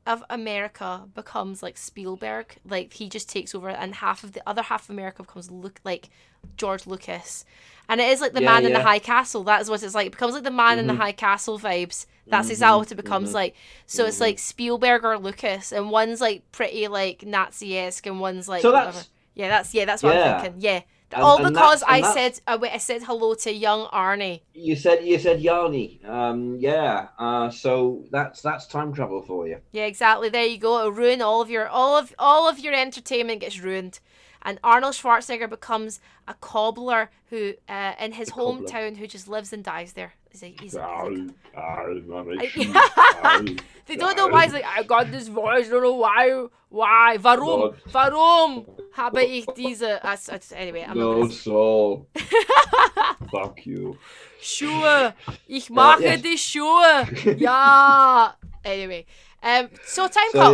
of America becomes like Spielberg, like he just takes over, and the other half of America becomes like George Lucas, and it is like the man in the high castle. That is what it's like. It becomes like the man in the high castle vibes. That's exactly what it becomes like. So it's like Spielberg or Lucas, and one's like pretty like Nazi-esque, and one's like whatever. That's what I'm thinking. Yeah. Because I said hello to young Arnie. You said Yarny. So that's time travel for you. Yeah, exactly. There you go. It'll ruin all of your entertainment gets ruined. And Arnold Schwarzenegger becomes a cobbler who in his hometown who just lives and dies there. They don't know why. He's like, I got this voice, I don't know why. Warum habe ich diese... Anyway, I'm not so. Fuck you. Schuhe. Ich mache die Schuhe. Ja. Anyway. So Timecop.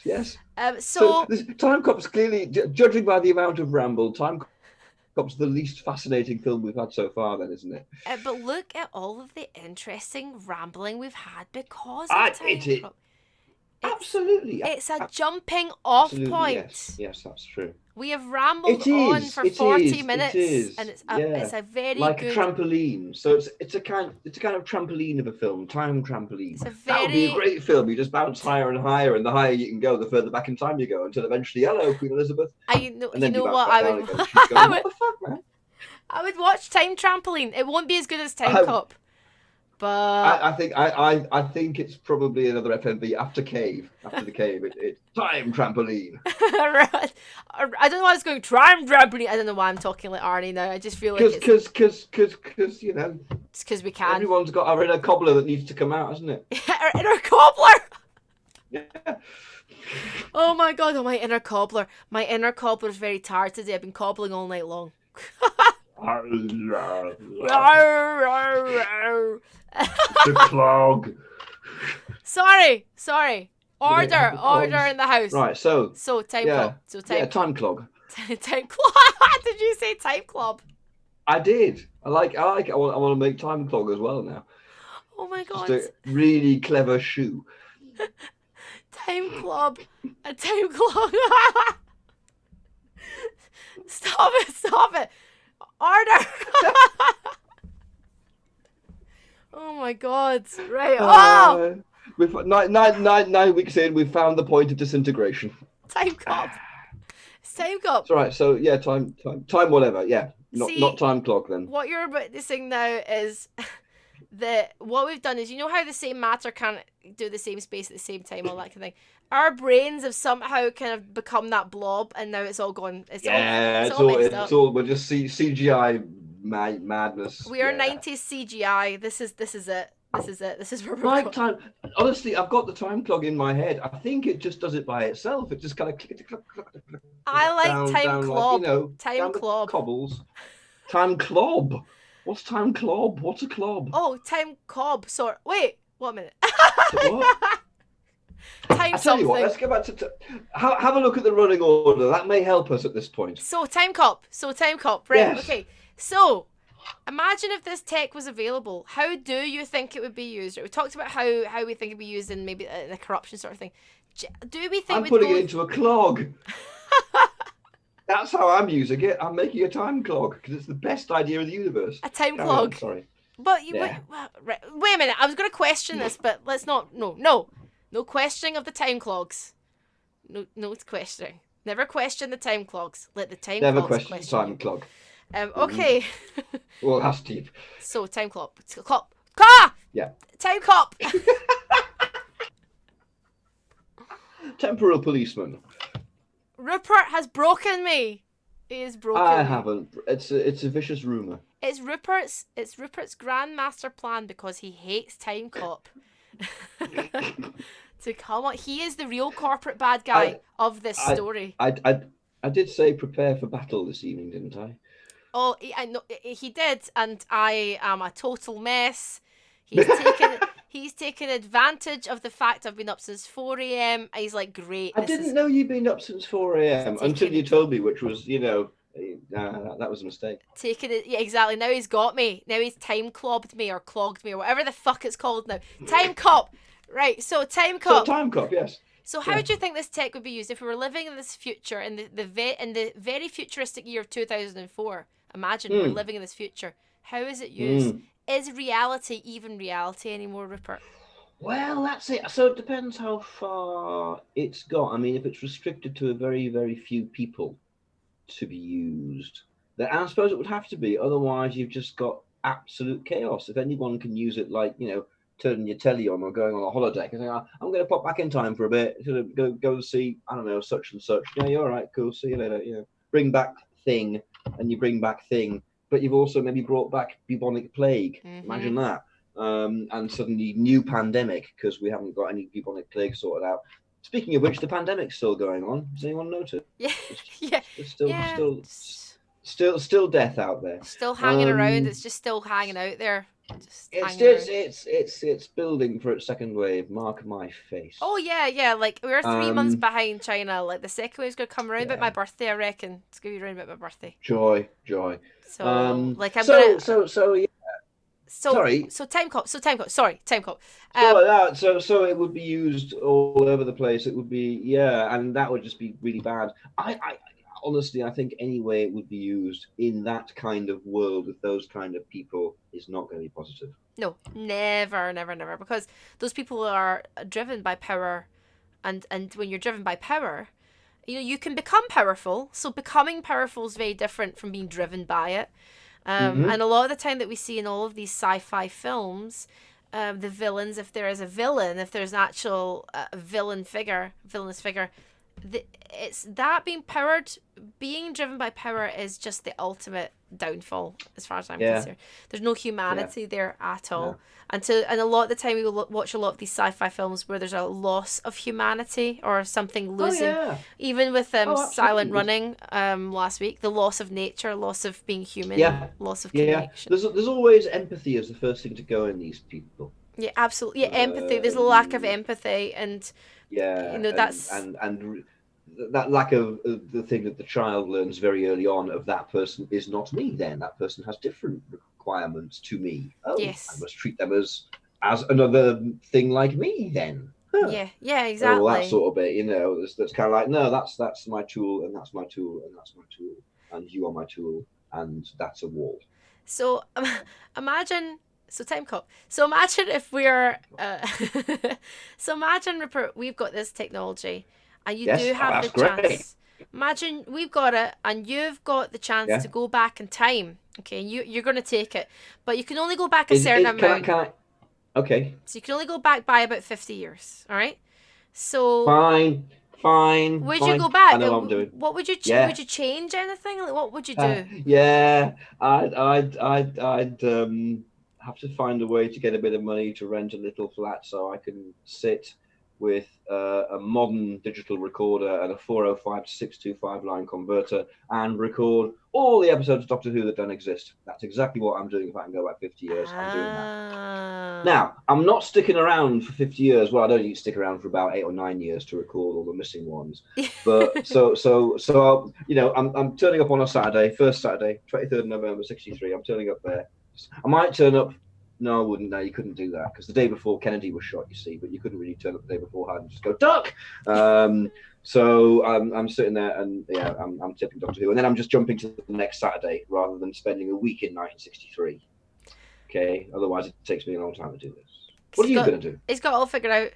Yes. So Timecop's clearly, judging by the amount of ramble, Timecop's the least fascinating film we've had so far, then, isn't it? But look at all of the interesting rambling we've had because of Timecop. Absolutely. It's a jumping off point. Yes, that's true. We have rambled on for 40 minutes, and it's a very like good... a trampoline. So it's a kind of trampoline of a film, time trampoline. That would be a great film. You just bounce higher and higher, and the higher you can go, the further back in time you go, until eventually, hello, Queen Elizabeth. I would watch Time Trampoline. It won't be as good as Timecop. But I think it's probably another FMV after Cave. After the Cave, it's Time Trampoline. I don't know why it's going Time Trampoline. I don't know why I'm talking like Arnie now. I just feel like it's Because you know, it's because we can. Everyone's got our inner cobbler that needs to come out, hasn't it? Our inner cobbler. Yeah. Oh my god! Oh, my inner cobbler. My inner cobbler's very tired today. I've been cobbling all night long. The clog. Sorry. Order in the house. Right, so time club. Time clog. Time club. Did you say time club? I did. I like it. I want to make time clog as well now. Oh my god! Just a really clever shoe. Time club. A time club. Stop it. Order. Oh my god. Right. Oh! We've 9 weeks in, we've found the point of disintegration. Time cop. It's time cop. It's all right. So yeah, time whatever. Yeah. Not time clock then. What you're witnessing now is that what we've done is, you know how the same matter can't do the same space at the same time, all that kind of thing. Our brains have somehow kind of become that blob, and now it's all gone. It's all messed up. It's all. We're just CGI madness. We are 90s CGI. This is it. This is where we're going. Time. Honestly, I've got the time clock in my head. I think it just does it by itself. It just kind of click. I like time clob. Like, time clob. Cobbles. Time clob. What's time clob? What's a clob? Oh, time cob. So wait, what minute? What? Time I tell you what, let's go back to have a look at the running order. That may help us at this point. So time cop. Right. Yes. Okay. So imagine if this tech was available. How do you think it would be used? We talked about how we think it'd be used in maybe in a corruption sort of thing. Do we think I'm putting it into a clog? That's how I'm using it. I'm making a time clog because it's the best idea of the universe. A time clog. Sorry. But wait a minute. I was going to question this, but let's not. No questioning of the time clogs. No questioning. Never question the time clogs. Let the time Never clogs question the time clog. Okay. Well, that's deep. So time clock. Car. Yeah. Time cop. Temporal policeman. Rupert has broken me. He has broken me. I haven't. It's a vicious rumor. It's Rupert's grand master plan because he hates Time Cop. To come on, he is the real corporate bad guy of this story. I did say prepare for battle this evening, didn't I? Oh, I know he did, and I am a total mess. He's taken advantage of the fact I've been up since 4 a.m. He's like, great. I didn't know you'd been up since 4 a.m. until you told me, which was, that was a mistake. Yeah, exactly. Now he's got me. Now he's time clobbed me or clogged me or whatever the fuck it's called now. Time cop. Right, so time cop. So time cop, yes. So how do you think this tech would be used if we were living in this future, in the very futuristic year of 2004? Imagine we're living in this future. How is it used? Is reality even reality anymore, Rupert? Well, that's it. So it depends how far it's got. I mean, if it's restricted to a very, very few people to be used, then I suppose it would have to be. Otherwise, you've just got absolute chaos. If anyone can use it, like, turning your telly on or going on a holodeck and saying, I'm going to pop back in time for a bit, go see, I don't know, such and such. Yeah, you're all right, cool, see you later. Bring back thing, and you bring back thing, but you've also maybe brought back bubonic plague. Imagine that. And suddenly new pandemic because we haven't got any bubonic plague sorted out. Speaking of which, the pandemic's still going on. Does anyone notice? Yeah, It's still death out there. Still hanging around. It's just still hanging out there. It's building for its second wave. Mark my face. Oh yeah. Like we're 3 months behind China. Like the second wave's gonna come around about my birthday. I reckon it's gonna be around about my birthday. Joy. So yeah. Sorry. So time cop. Sorry, time cop. So it would be used all over the place. It would be and that would just be really bad. I honestly, I think any way it would be used in that kind of world with those kind of people is not going to be positive. No, never, because those people are driven by power, and when you're driven by power, you can become powerful. So becoming powerful is very different from being driven by it. And a lot of the time that we see in all of these sci-fi films, the villains, if there is a villain, if there's an actual villainous figure, it's that being driven by power is just the ultimate downfall as far as I'm concerned. There's no humanity there at all. And a lot of the time we will watch a lot of these sci-fi films where there's a loss of humanity or something losing. Even with Silent Running last week, the loss of nature, loss of being human, loss of connection. There's always empathy as the first thing to go in these people. Yeah, absolutely. Yeah, empathy. There's a lack of empathy, and that's and that lack of the thing that the child learns very early on of that person is not me. Then that person has different requirements to me. Oh, yes. I must treat them as another thing like me. Then. Huh. Yeah, exactly. Or that sort of bit. That's kind of like, no, that's my tool, and that's my tool, and that's my tool, and you are my tool, and that's a wall. So imagine. So Timecop. So imagine if we're. So imagine, Rupert, we've got this technology, and you do have the chance. Imagine we've got it, and you've got the chance to go back in time. Okay, you're going to take it, but you can only go back a certain amount. Can I? Okay. So you can only go back by about 50 years. All right. So. Fine. Would you go back? I know what I'm doing. What would you would you change anything? Like, what would you do? I'd have to find a way to get a bit of money to rent a little flat so I can sit with a modern digital recorder and a 405 to 625 line converter and record all the episodes of Doctor Who that don't exist. That's exactly what I'm doing if I can go back 50 years. I'm doing that. Now, I'm not sticking around for 50 years. Well, I don't need to stick around for about 8 or 9 years to record all the missing ones. But so I'm turning up on a Saturday, first Saturday, 23rd of November, 63. I'm turning up there. I might turn up. No, I wouldn't. No, you couldn't do that because the day before Kennedy was shot, you see, but you couldn't really turn up the day beforehand and just go, duck! So I'm sitting there and I'm tipping Doctor Who, and then I'm just jumping to the next Saturday rather than spending a week in 1963. Okay, otherwise it takes me a long time to do this. What are you going to do? It's got all figured out.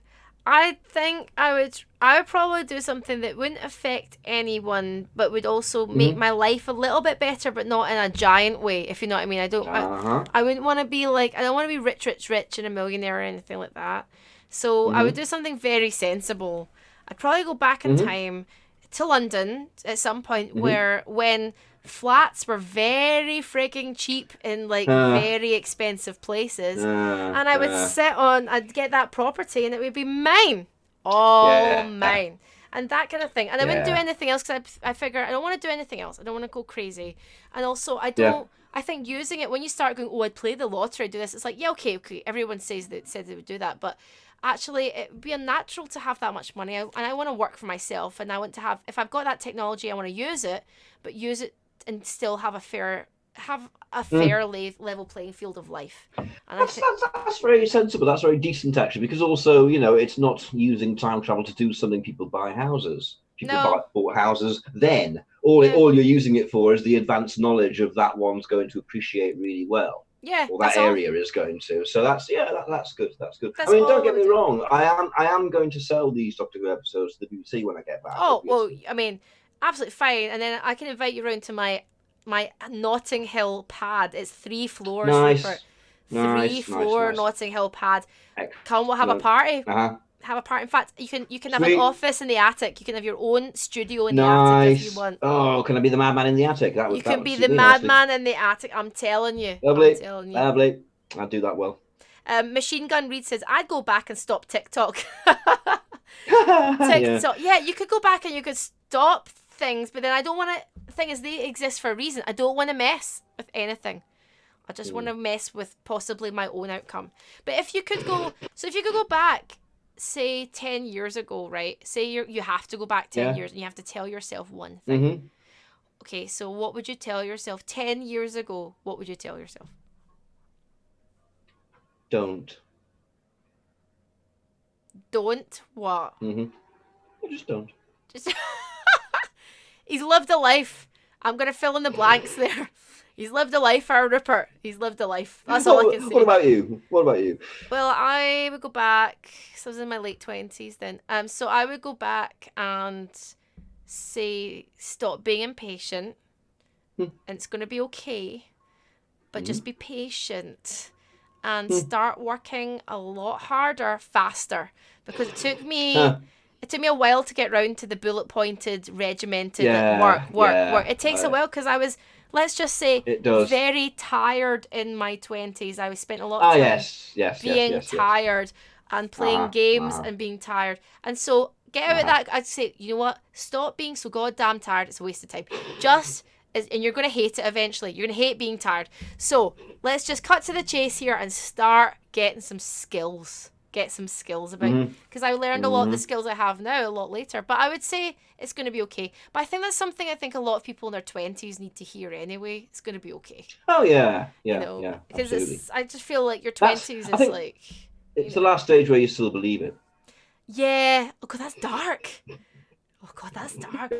I think I would probably do something that wouldn't affect anyone, but would also make my life a little bit better, but not in a giant way, if you know what I mean. I wouldn't want to be like, I don't want to be rich and a millionaire or anything like that. So I would do something very sensible. I'd probably go back in time to London at some point when flats were very freaking cheap in very expensive places, and I would I'd get that property and it would be mine, mine, and that kind of thing. And I wouldn't do anything else because I figure I don't want to do anything else. I don't want to go crazy, and also I think using it when you start going, I'd play the lottery, do this. It's like, okay. Everyone said they would do that, but actually it would be unnatural to have that much money, and I want to work for myself, and I want to have, if I've got that technology, I want to use it, but use it and still have a fair level playing field of life. And that's very sensible. That's very decent, actually, because also, it's not using time travel to do something. People buy houses. People bought houses then. All you're using it for is the advanced knowledge of that one's going to appreciate really well. Yeah, or that area is going to. So that's good. That's good. I mean, don't get me wrong. I am going to sell these Doctor Who episodes to the BBC when I get back. Oh, obviously. Well, I mean, absolutely fine. And then I can invite you around to my Notting Hill pad. It's 3 floors. Nice. Rupert. 3-floor Notting Hill pad. Come, we'll have a party. Have a party. In fact, you can have an office in the attic. You can have your own studio in the attic if you want. Oh, can I be the madman in the attic? You can be the madman in the attic. I'm telling you. Lovely. I'd do that well. Machine Gun Reed says, I'd go back and stop TikTok. TikTok. Yeah, you could go back and you could stop things, but then I don't want to. The thing is, they exist for a reason. I don't want to mess with anything. I just want to mess with possibly my own outcome. But if you could go back, say 10 years ago, right? Say you have to go back 10 years and you have to tell yourself one thing. Okay, so what would you tell yourself 10 years ago? What would you tell yourself? Don't what? Just don't. He's lived a life. I'm going to fill in the blanks there. He's lived a life, our Rupert. He's lived a life. That's all I can say. What about you? Well, I would go back. So I was in my late 20s then. So I would go back and say, stop being impatient. And it's going to be okay. But just be patient. and start working a lot harder, faster, because it took me a while to get round to the bullet pointed, regimented work. It takes a while because I was, let's just say, very tired in my 20s. I spent a lot of time being tired and playing games and being tired. And so get out of that. I'd say, you know what? Stop being so goddamn tired. It's a waste of time. And you're going to hate it eventually. You're going to hate being tired. So let's just cut to the chase here and start getting some skills. Get some skills about, because I learned a lot of the skills I have now a lot later. But I would say it's going to be okay. But I think that's something I think a lot of people in their 20s need to hear anyway. It's going to be okay. Oh yeah, because I just feel like your 20s it's the last stage where you still believe it. Yeah. Oh God, that's dark. Oh God, that's dark.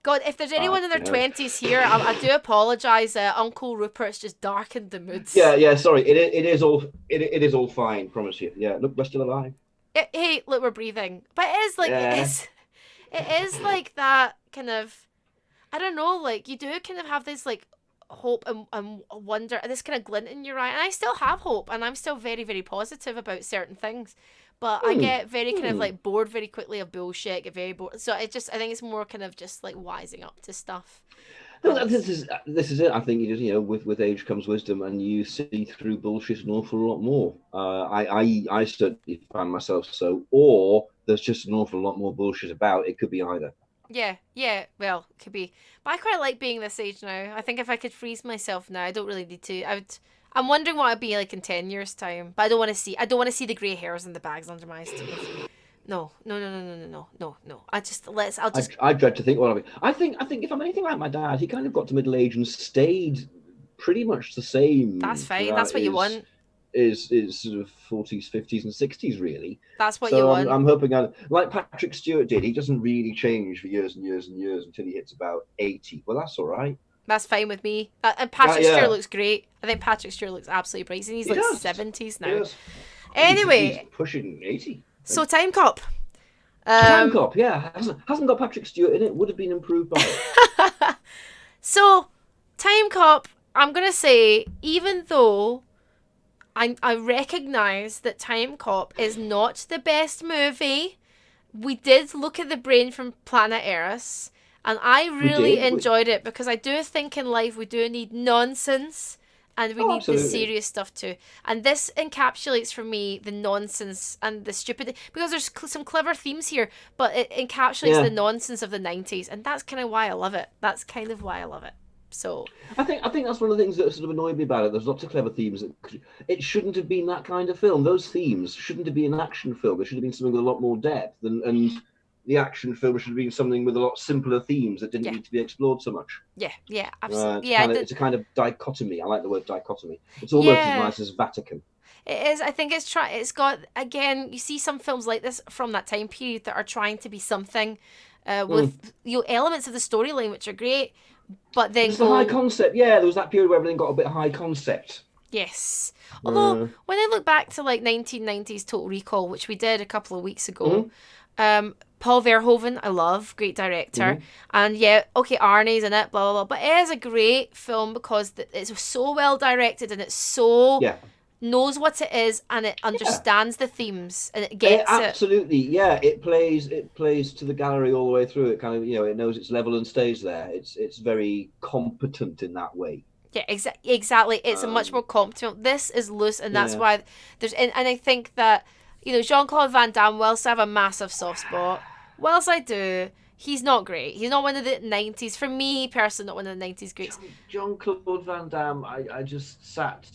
God, if there's anyone in their 20s here, I do apologise. Uncle Rupert's just darkened the mood. Yeah. Sorry, it is all fine. Promise you. Yeah, look, we're still alive. Hey, look, we're breathing. But it is like it is like that kind of. I don't know. Like you do kind of have this like hope and wonder, and this kind of glint in your eye. And I still have hope, and I'm still very, very positive about certain things. But I get very kind of like bored very quickly of bullshit. Get very bored. So I think it's more kind of just like wising up to stuff. No, this is it. I think with age comes wisdom, and you see through bullshit an awful lot more. I certainly find myself so, or there's just an awful lot more bullshit about. It could be either. Yeah. Well, it could be. But I quite like being this age now. I think if I could freeze myself now, I don't really need to. I'm wondering what I'd be like in 10 years' time. But I don't want to see the grey hairs and the bags under my eyes. No. I dread to think what I'll be. I think if I'm anything like my dad, he kind of got to middle age and stayed pretty much the same. That's fine. That's what you want. Is sort of 40s, 50s, and 60s really. That's what you want. I'm hoping, like Patrick Stewart did. He doesn't really change for years and years and years until he hits about 80. Well, that's all right. That's fine with me. And Patrick Stewart looks great. I think Patrick Stewart looks absolutely bright. And he's like 70s now. Anyway. He's pushing 80. So Timecop. Timecop, yeah. Hasn't got Patrick Stewart in it. Would have been improved by it. So, Timecop, I'm going to say, even though I recognise that Timecop is not the best movie, we did look at the brain from Planet Eris. And I really enjoyed it because I do think in life we do need nonsense and we need the serious stuff too. And this encapsulates for me the nonsense and the stupidity, because there's some clever themes here, but it encapsulates the nonsense of the 90s. And that's kind of why I love it. So I think that's one of the things that sort of annoyed me about it. There's lots of clever themes. It shouldn't have been that kind of film. Those themes shouldn't have been an action film. It should have been something with a lot more depth and the action film should have been something with a lot simpler themes that didn't need to be explored so much. Yeah, absolutely. It's a kind of dichotomy. I like the word dichotomy. It's almost as nice as Vatican. It is. I think it's got, again, you see some films like this from that time period that are trying to be something with elements of the storyline which are great, but then the high concept. Yeah, there was that period where everything got a bit high concept. Yes. Although when I look back to like 1990s Total Recall, which we did a couple of weeks ago, Paul Verhoeven, I love, great director. And Arnie's in it, blah, blah, blah. But it is a great film because it's so well directed and it's so knows what it is and it understands the themes and it gets it. Absolutely, yeah. It plays to the gallery all the way through. It kind of, it knows its level and stays there. It's very competent in that way. Yeah, exactly. It's a much more competent. This is loose, and that's why there's. And I think that Jean-Claude Van Damme, whilst I have a massive soft spot, whilst I do, he's not great. He's not one of the 90s. For me, personally, not one of the 90s greats. Jean-Claude Van Damme, I just sat.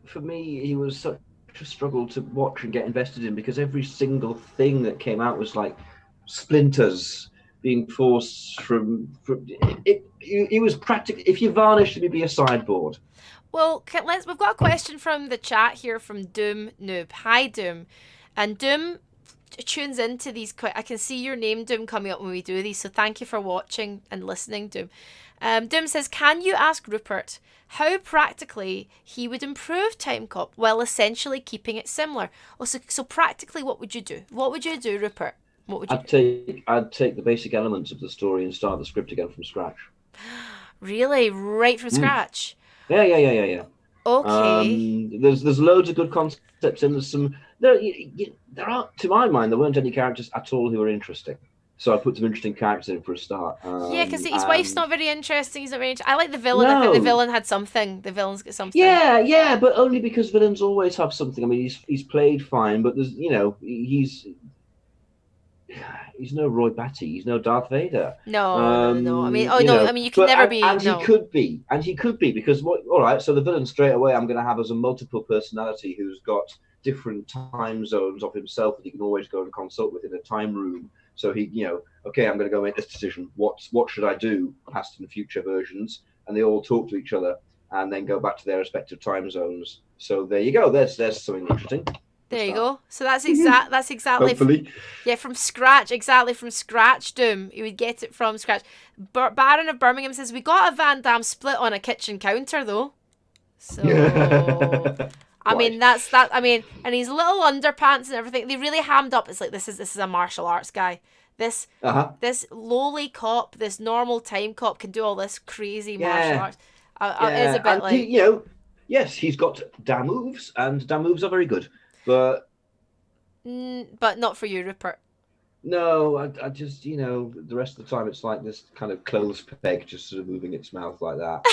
For me, he was such a struggle to watch and get invested in because every single thing that came out was like splinters being forced from it. He was practically, if you varnished him, he'd be a sideboard. Well, we've got a question from the chat here from Doom Noob. Hi, Doom. And Doom tunes into these. I can see your name, Doom, coming up when we do these. So thank you for watching and listening, Doom. Doom says, can you ask Rupert how practically he would improve Timecop while essentially keeping it similar? So practically, what would you do? What would you do, Rupert? What would you do? I'd take the basic elements of the story and start the script again from scratch. Really? Right from scratch? Yeah. Okay. There's loads of good concepts in. There's some there are, to my mind, there weren't any characters at all who were interesting. So I put some interesting characters in for a start. Yeah, because his wife's not very interesting. He's not very. I like the villain. I think the No, villain had something. The villain's got something. yeah, but only because villains always have something. I mean, he's played fine, but there's he's no Roy Batty. He's no Darth Vader. No. I mean, I mean, you can never be. And no. he could be because all right. So the villain straight away, I'm going to have as a multiple personality who's got different time zones of himself that he can always go and consult with in a time room. So he, okay, I'm going to go make this decision. What should I do? Past and future versions, and they all talk to each other and then go back to their respective time zones. So there you go. There's something interesting. There you go. So that's exactly. Hopefully. From scratch. Exactly from scratch. Doom. You would get it from scratch. Baron of Birmingham says we got a Van Damme split on a kitchen counter though. So. I mean that's that. I mean, and his little underpants and everything. They really hammed up. It's like this is a martial arts guy. This lowly cop, this normal time cop can do all this crazy martial arts. It is a bit like yes, he's got damn moves, and damn moves are very good, but not for you, Rupert. No, I just the rest of the time it's like this kind of clothes peg just sort of moving its mouth like that.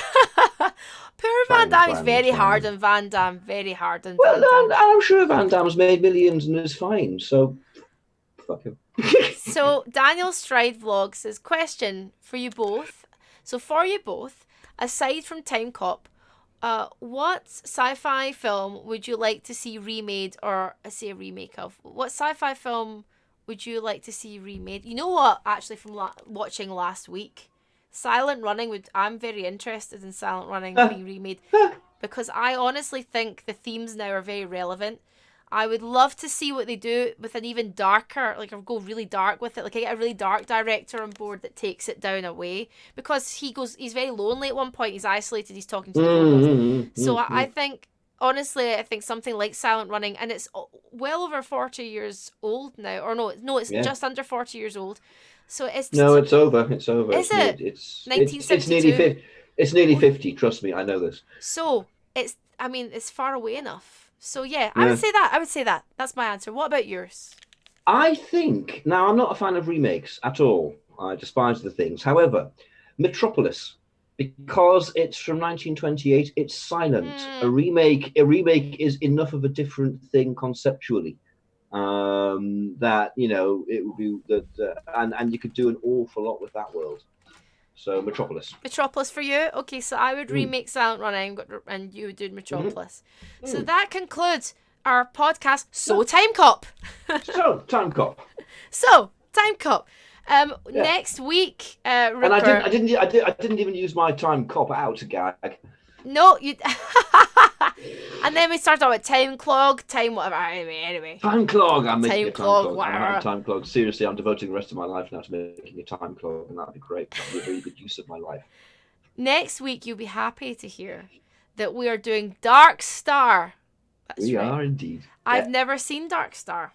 Poor Van Damme is very hard on Van Damme, very hard on Well, Van Damme. no, I'm sure Van Damme's made millions and is fine, so fuck him. So Daniel Stride Vlog says, question for you both. So for you both, aside from Timecop, what sci-fi film would you like to see remade, or I say a remake of? What sci-fi film would you like to see remade? You know what? Actually, from watching last week, Silent Running I'm very interested in Silent Running being remade because I honestly think the themes now are very relevant. I would love to see what they do with an even darker, like go really dark with it. Like I get a really dark director on board that takes it down a way because he's very lonely at one point. He's isolated. He's talking to the robots. So I think, honestly, I think something like Silent Running, and it's well over 40 years old now, or no, it's just under 40 years old. So it's over. It's over. Is it? It's 1972. It's nearly 50. Trust me, I know this. So it's far away enough. So yeah, I would say that. That's my answer. What about yours? I think now I'm not a fan of remakes at all. I despise the things. However, Metropolis, because it's from 1928, it's silent. A remake is enough of a different thing conceptually. That it would be that, and you could do an awful lot with that world. So Metropolis for you. Okay, so I would remake Silent Running, and you would do Metropolis. So that concludes our podcast. Timecop. Timecop. Next week, Rupert. And I didn't even use my Timecop out to gag. No, you. And then we start out with time clog, time whatever. Anyway. Time clog. I'm making time clog. Time clog. Seriously, I'm devoting the rest of my life now to making a time clog, and that'd be great. That'd be a really good use of my life. Next week, you'll be happy to hear that we are doing Dark Star. We are indeed. I've never seen Dark Star.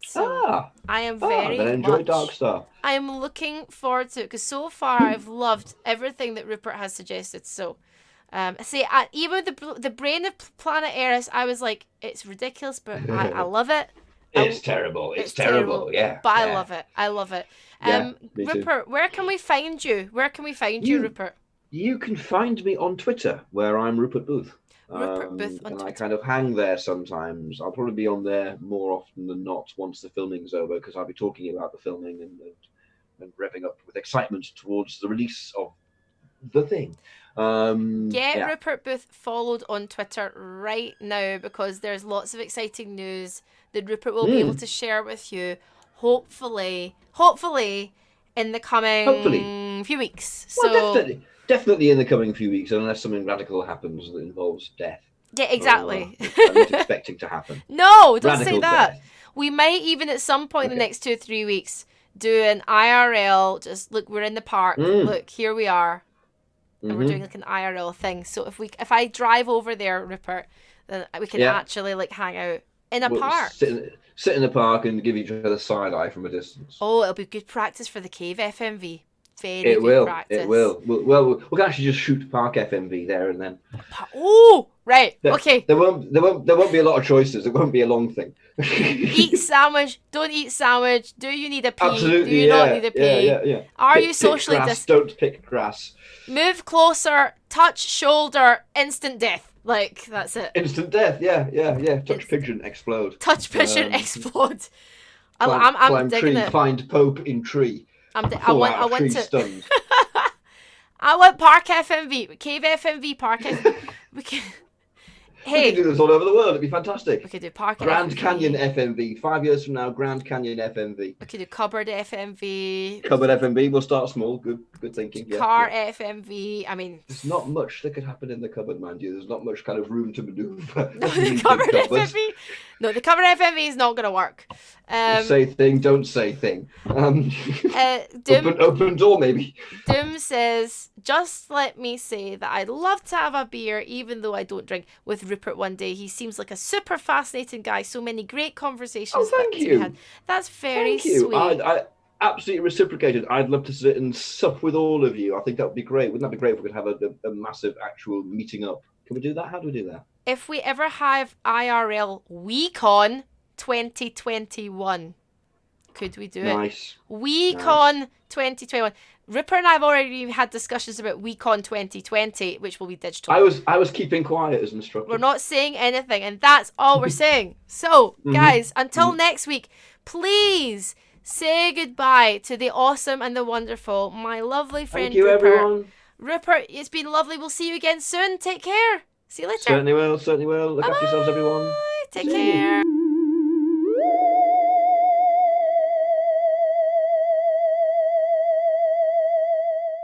So I am very then enjoy Dark Star. I am looking forward to it because so far I've loved everything that Rupert has suggested. So. Even the brain of Planet Eris, I was like, it's ridiculous, but I love it. It's terrible. It's terrible. Yeah. But I love it. I love it. Rupert, where can we find you? Rupert? You can find me on Twitter, where I'm Rupert Booth. Rupert Booth on Twitter. I kind of hang there sometimes. I'll probably be on there more often than not once the filming's over, because I'll be talking about the filming and revving up with excitement towards the release of the thing. Get Rupert Booth followed on Twitter right now because there's lots of exciting news that Rupert will be able to share with you hopefully in the coming few weeks. Well, definitely in the coming few weeks, unless something radical happens that involves death. Yeah, exactly. I'm not expecting to happen. No, don't say that. Death. We might even at some point in the next 2 or 3 weeks do an IRL, just look, we're in the park, look, here we are. And we're doing like an IRL thing. So if I drive over there, Rupert, then we can actually like hang out in a park. Sit in the park and give each other side eye from a distance. Oh, it'll be good practice for the Cave FMV. Very good practice. It will. Well, we can actually just shoot Park FMV there and then. Right. Okay. There won't be a lot of choices. It won't be a long thing. Eat sandwich. Don't eat sandwich. Do you need a pee? Absolutely. Do you not need a pee? Yeah. Are Pick, you socially pick grass, don't pick grass. Move closer. Touch shoulder. Instant death. Like, that's it. Instant death. Yeah. Touch pigeon, explode. Touch pigeon, explode. Climb digging tree, it. Find Pope in tree. I want tree to. stunned. I want Park FMV, Cave FMV, Park FMV. We can. Hey, we could do this all over the world. It'd be fantastic. We could do Park Grand FMV. Canyon FMV. 5 years from now, Grand Canyon FMV. We could do Cupboard FMV. Cupboard FMV. We'll start small. Good thinking. Car FMV. I mean, there's not much that could happen in the cupboard, mind you. There's not much kind of room to maneuver. No, the Cupboard FMV. No, the Cupboard FMV is not going to work. Say thing, don't say thing. Doom, open door, maybe. Doom says, just let me say that I'd love to have a beer, even though I don't drink, with Rupert one day. He seems like a super fascinating guy. So many great conversations. Oh, thank you. Had. That's very sweet. I absolutely reciprocated. I'd love to sit and sup with all of you. I think that would be great. Wouldn't that be great if we could have a massive actual meeting up? Can we do that? How do we do that? If we ever have IRL WeCon 2021, could we do it? Nice. WeCon 2021. Rupert and I have already had discussions about WeCon 2020, which will be digital. I was keeping quiet as instructed. We're not saying anything, and that's all we're saying. So, guys, until next week, please say goodbye to the awesome and the wonderful, my lovely friend Thank you, Rupert. everyone. Rupert, it's been lovely. We'll see you again soon. Take care. See you later. Certainly will. Look after yourselves, everyone. Take care.